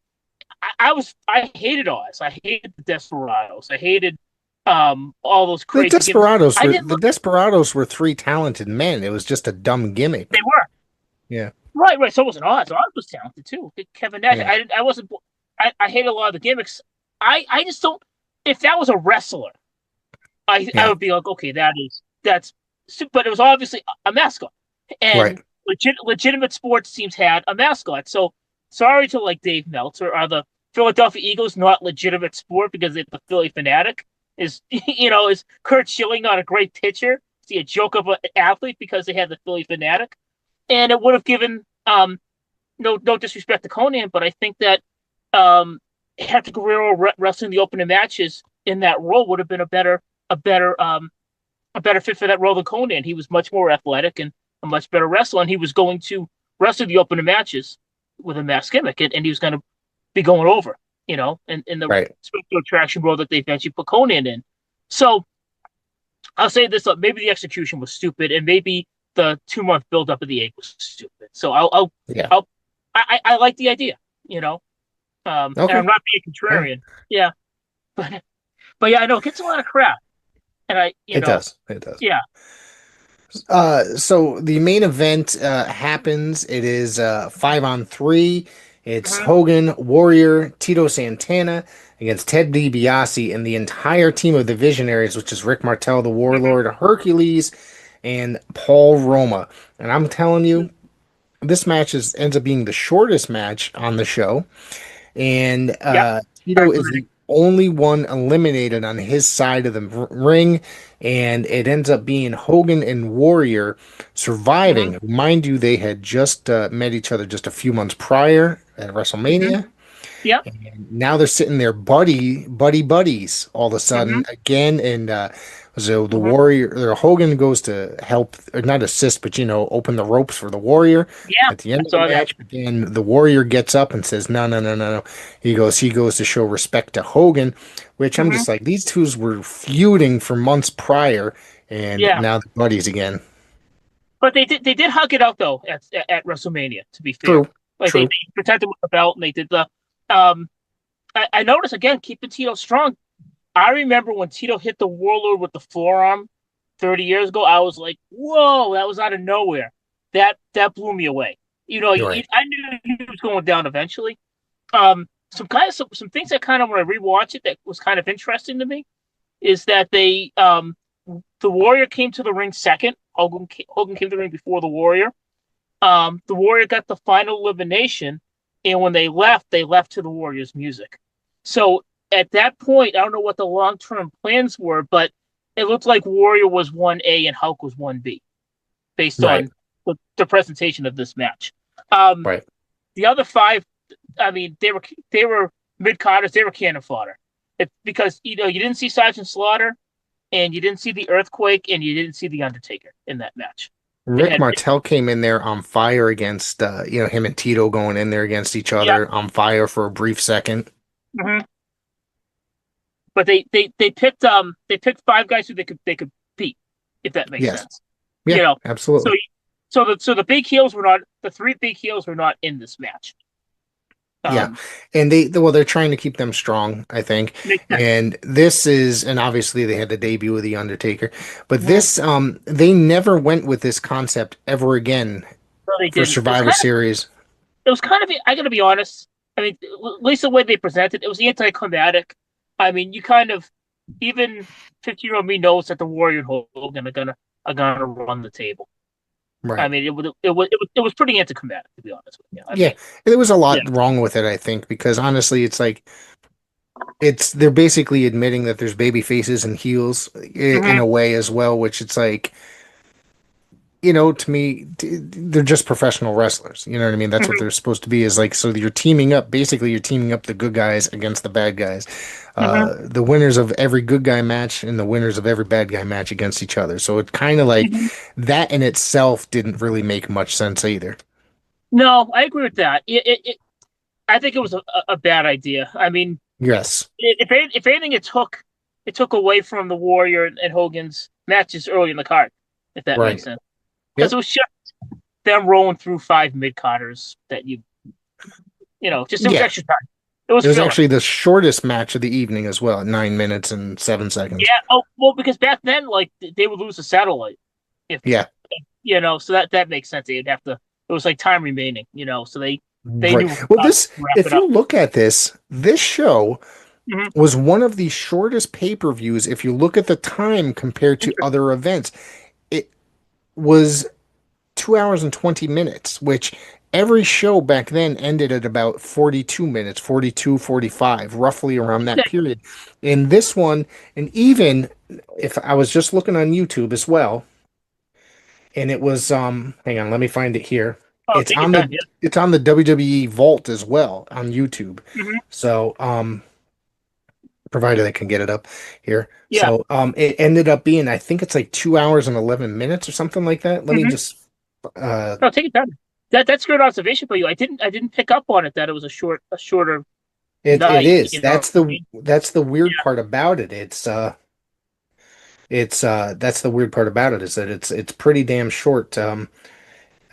hated Oz. I hated the Desperados. I hated all those crazy gimmicks. I didn't The Desperados were three talented men. It was just a dumb They gimmick. were Yeah. right, right. So wasn't Oz. Oz was talented too. Kevin Nash. Yeah. I wasn't. I hate a lot of the gimmicks. I just don't. If that was a wrestler, I Yeah. would be like, okay, that's. But it was obviously a mascot, Right. and legitimate sports teams had a mascot. So sorry to like Dave Meltzer. Are the Philadelphia Eagles not legitimate sport because they're the Philly Fanatic? Is is Kurt Schilling not a great pitcher? Is he a joke of an athlete because they had the Philly Fanatic? And it would have given no disrespect to Conan, but I think that Hector Guerrero wrestling the opening matches in that role would have been a better fit for that role than Conan. He was much more athletic and a much better wrestler, and he was going to wrestle the opening matches with a mask gimmick, and he was going to be going over, in the Right. special attraction role that they eventually put Conan in. So I'll say this: maybe the execution was stupid, and maybe the 2 month build up of the egg was stupid. So Yeah. I like the idea, and Okay. I'm not being contrarian. Yeah, but yeah, I know it gets a lot of crap, and It does. It does. yeah. So the main event happens. It is 5-on-3. It's Mhm. Hogan, Warrior, Tito Santana against Ted DiBiase and the entire team of the Visionaries, which is Rick Martel, the Mhm. Warlord, Hercules, and Paul Roma. And I'm telling you, this ends up being the shortest match on the show. And Yep. Tito is Fascinating. the only one eliminated on his side of the ring, and it ends up being Hogan and Warrior Mhm. surviving. Mind you, they had just met each other just a few months prior at Mhm. WrestleMania. Yep. Now they're sitting there, buddies, all of a Mhm. sudden again, and so the Mhm. Warrior, or Hogan goes to help, or not assist, but open the ropes for the Warrior Yeah. at the end I of the saw that. match. But then the Warrior gets up and says, "No, no, no, no, no." He goes to show respect to Hogan, which I'm Mhm. just like, these twos were feuding for months prior, and Yeah. now they're buddies again. But they did hug it out though at WrestleMania. To be fair, True, like they true. protected with the belt, and they did the. Um, I noticed again keeping Tito strong. I remember when Tito hit the Warlord with the forearm 30 years ago. I was like, "Whoa, that was out of nowhere." That blew me away. You're right. I knew he was going down eventually. Some things that kind of when I rewatch it that was kind of interesting to me is that the Warrior came to the ring second. Hogan came to the ring before the Warrior. The Warrior got the final elimination, and when they left to the Warrior's music. So at that point, I don't know what the long term plans were, but it looked like Warrior was 1A and Hulk was 1B, based Right, on the presentation of this match. Um, right. the other five, I mean, they were mid carders, they were cannon fodder. Because you didn't see Sergeant Slaughter, and you didn't see the Earthquake, and you didn't see the Undertaker in that match. They Rick had Martel came in there on fire against, him and Tito going in there against each yeah. other on fire for a brief second. Mhm. But they picked five guys who they could beat, if that makes Yes. sense. You Yeah, know, so absolutely. the big heels were not the three big heels were not in this match. Yeah. Um, And they're trying to keep them strong, I think. Makes sense. And obviously they had the debut of The Undertaker, but Mhm. they never went with this concept ever again No, they for didn't. Survivor Series. It was kind of. I got to be honest. I mean, at least the way they presented it was anticlimactic. I mean, you kind of even 15-year-old me knows that the Warrior and Hogan are gonna run the table. I Right. mean, it was pretty anticlimactic, to be honest with you. I Yeah. mean, There was a yeah. lot wrong with it, I think, because honestly, it's like they're basically admitting that there's baby faces and heels in Hmm. a way as well, which it's like to me, they're just professional wrestlers. You know what I mean? That's what they're supposed to be, is like, so you're teaming up. Basically, you're teaming up the good guys against the bad guys. The winners of every good guy match and the winners of every bad guy match against each other. So it kind of like that in itself didn't really make much sense either. No, I agree with that. I think it was a bad idea. I mean, Yes. if anything, it took away from the Warrior and Hogan's matches early in the card, if that Right. makes sense. Because Yep. it was just them rolling through 5 mid carders that just it was Yeah. extra time. It was It was filler. actually the shortest match of the evening as well, at 9 minutes and 7 seconds. Yeah. Oh well, because back then, like they would lose the satellite. If Yeah. so that makes sense. They'd have to. It was like time remaining. So they Right. knew Well, to this, wrap if it up. you look at this show Mhm. was one of the shortest pay-per-views. If you look at the time compared to other events, it was 2 hours and 20 minutes, which every show back then ended at about 42 minutes, 42, 45, roughly around that period. In this one, and even if I was just looking on YouTube as well, and it was hang on, let me find it here. Oh, It's take on your time. the it's on the WWE Vault as well on YouTube. Mhm. So provided I can get it up here. Yeah. So it ended up being, I think it's like 2 hours and 11 minutes or something like that. Let me Mhm. just No, take your time. That's good observation by you. I didn't pick up on it that it was a shorter it night. is. What I mean? That's the weird part about it. It's that's the weird part about it, is that it's pretty damn short.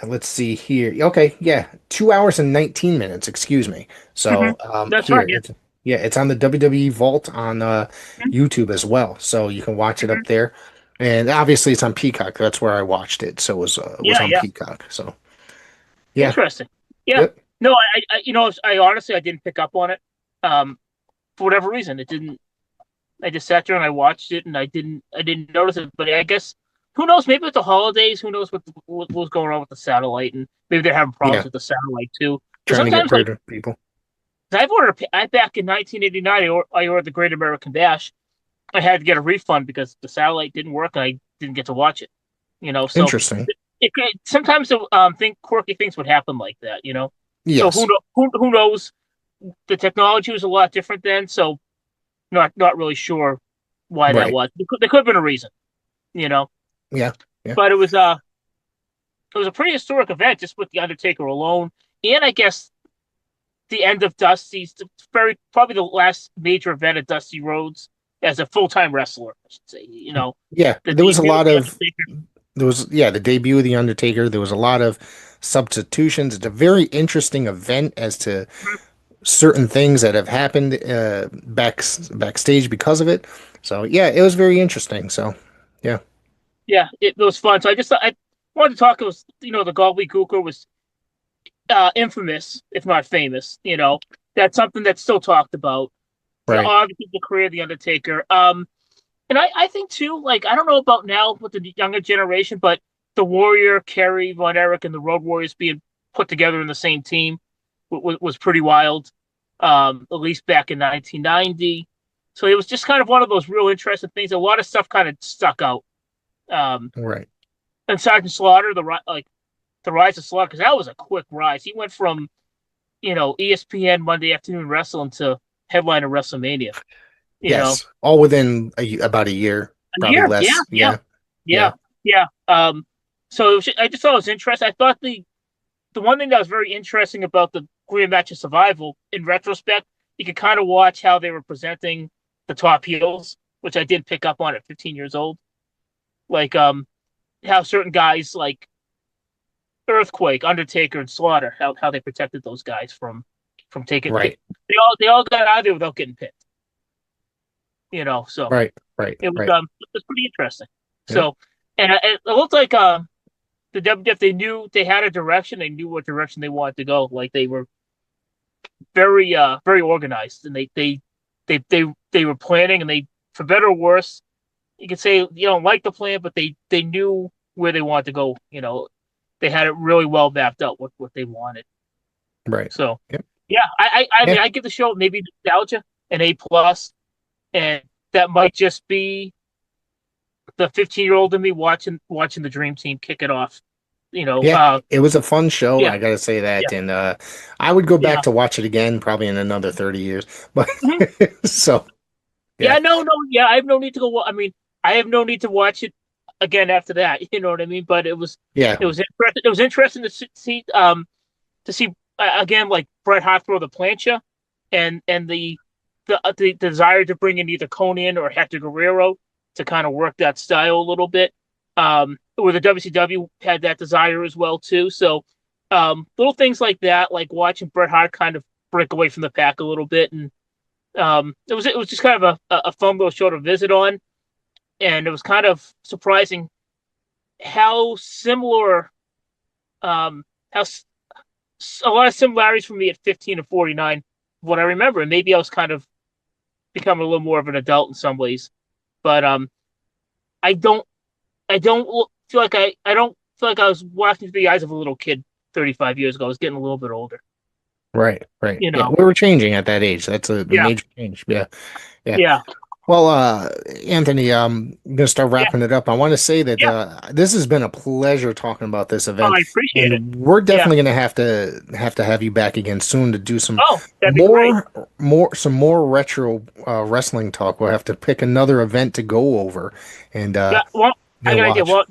Let's see here. Okay, yeah, 2 hours and 19 minutes. Excuse me. Mhm. So That's here right. Yeah. it's on the WWE Vault on Mhm. YouTube as well, so you can watch it Mhm. up there. And obviously, it's on Peacock. That's where I watched it. So it was Yeah. on Yeah. Peacock. So yeah, Interesting. Yeah. yep, No, I honestly I didn't pick up on it. For whatever reason, it didn't. I just sat there and I watched it, and I didn't notice it. But I guess who knows? Maybe with the holidays, who knows what was going on with the satellite, and maybe they're having problems yeah. with the satellite too. Because Trying to get sometimes, like, rid of people. I back in 1989, I ordered the Great American Bash. I had to get a refund because the satellite didn't work and I didn't get to watch it. So Interesting. sometimes think quirky things would happen like that. So Yes. who knows? The technology was a lot different then, so not really sure why that Right. was. There could have been a reason, you know. Yeah. Yeah. But it was a pretty historic event just with the Undertaker alone, and I guess the end of Dusty's probably the last major event of Dusty Rhodes as a full-time wrestler, I should say. Yeah. The There was a debut lot the of Undertaker. the debut of the Undertaker. There was a lot of substitutions. It's a very interesting event as to certain things that have happened backstage because of it. So yeah, it was very interesting. So yeah, Yeah, it was fun. So I wanted to talk. It was the gobbledygooker was infamous, if not famous. That's something that's still talked about. right, Obviously, the career of the Undertaker. And I think too, like I don't know about now with the younger generation, but the Warrior, Kerry, Von Erich, and the Road Warriors being put together in the same team was pretty wild. At least back in 1990. So it was just kind of one of those real interesting things. A lot of stuff kind of stuck out. right. And Sergeant Slaughter, the rise of Slaughter, because that was a quick rise. He went from ESPN Monday Afternoon Wrestling to headline of WrestleMania. Yes, all within about a year, A probably year, yeah, less. yeah, Yeah, yeah, yeah. So I just thought it was interesting. I thought the one thing that was very interesting about the Korean Match of Survival, in retrospect, you could kind of watch how they were presenting the top heels, which I did pick up on at 15 years old. Like how certain guys like Earthquake, Undertaker, and Slaughter, how they protected those guys from taking. right, They all got out of there without getting picked. So right, it was right. it was pretty interesting. Yeah. So and it looked like the WWF, they knew they had a direction. They knew what direction they wanted to go. Like they were very organized, and they were planning, and they, for better or worse, you could say you don't like the plan, but they knew where they wanted to go. They had it really well mapped out what they wanted. Right. So Yep. yeah, I mean Yeah. I give the show maybe nostalgia an A+, and that might just be the 15-year-old in me watching the Dream Team kick it off. Yeah, it was a fun show. Yeah, I gotta say yeah, that, and I would go yeah. back to watch it again probably in another 30 years. But Mhm. so Yeah, yeah, no, yeah. I have no need to go. I mean, I have no need to watch it again after that. You know what I mean? But yeah, it was interesting. It was interesting to see again, like Bret Hart throw the plancha, and the desire to bring in either Conan or Hector Guerrero to kind of work that style a little bit. Where the WCW had that desire as well too. So little things like that, like watching Bret Hart kind of break away from the pack a little bit, and it was just kind of a fun little show to visit on, and it was kind of surprising how similar how a lot of similarities for me at 15 and 49 what I remember, and maybe I was kind of becoming a little more of an adult in some ways, but I don't feel like I don't feel like I was watching through the eyes of a little kid 35 years ago. I was getting a little bit older, right. you Yeah, know. we were changing at that age. That's a Yeah, major change. Yeah, yeah. yeah, Well, Anthony, I'm gonna start yeah, wrapping it up. I want to say that yeah. this has been a pleasure talking about this Oh, event, I appreciate it. and we're Yeah. definitely gonna have you back again soon to do some Oh, that'd be great. more retro wrestling talk. We'll have to pick another event to go over and Yeah. Well, I got an idea. watch. Well,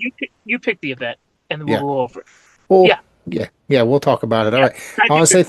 you pick the event, and then we'll Yeah. go over it. Well, Yeah. yeah, we'll talk about it. All Yeah. right. Thank I you. want to say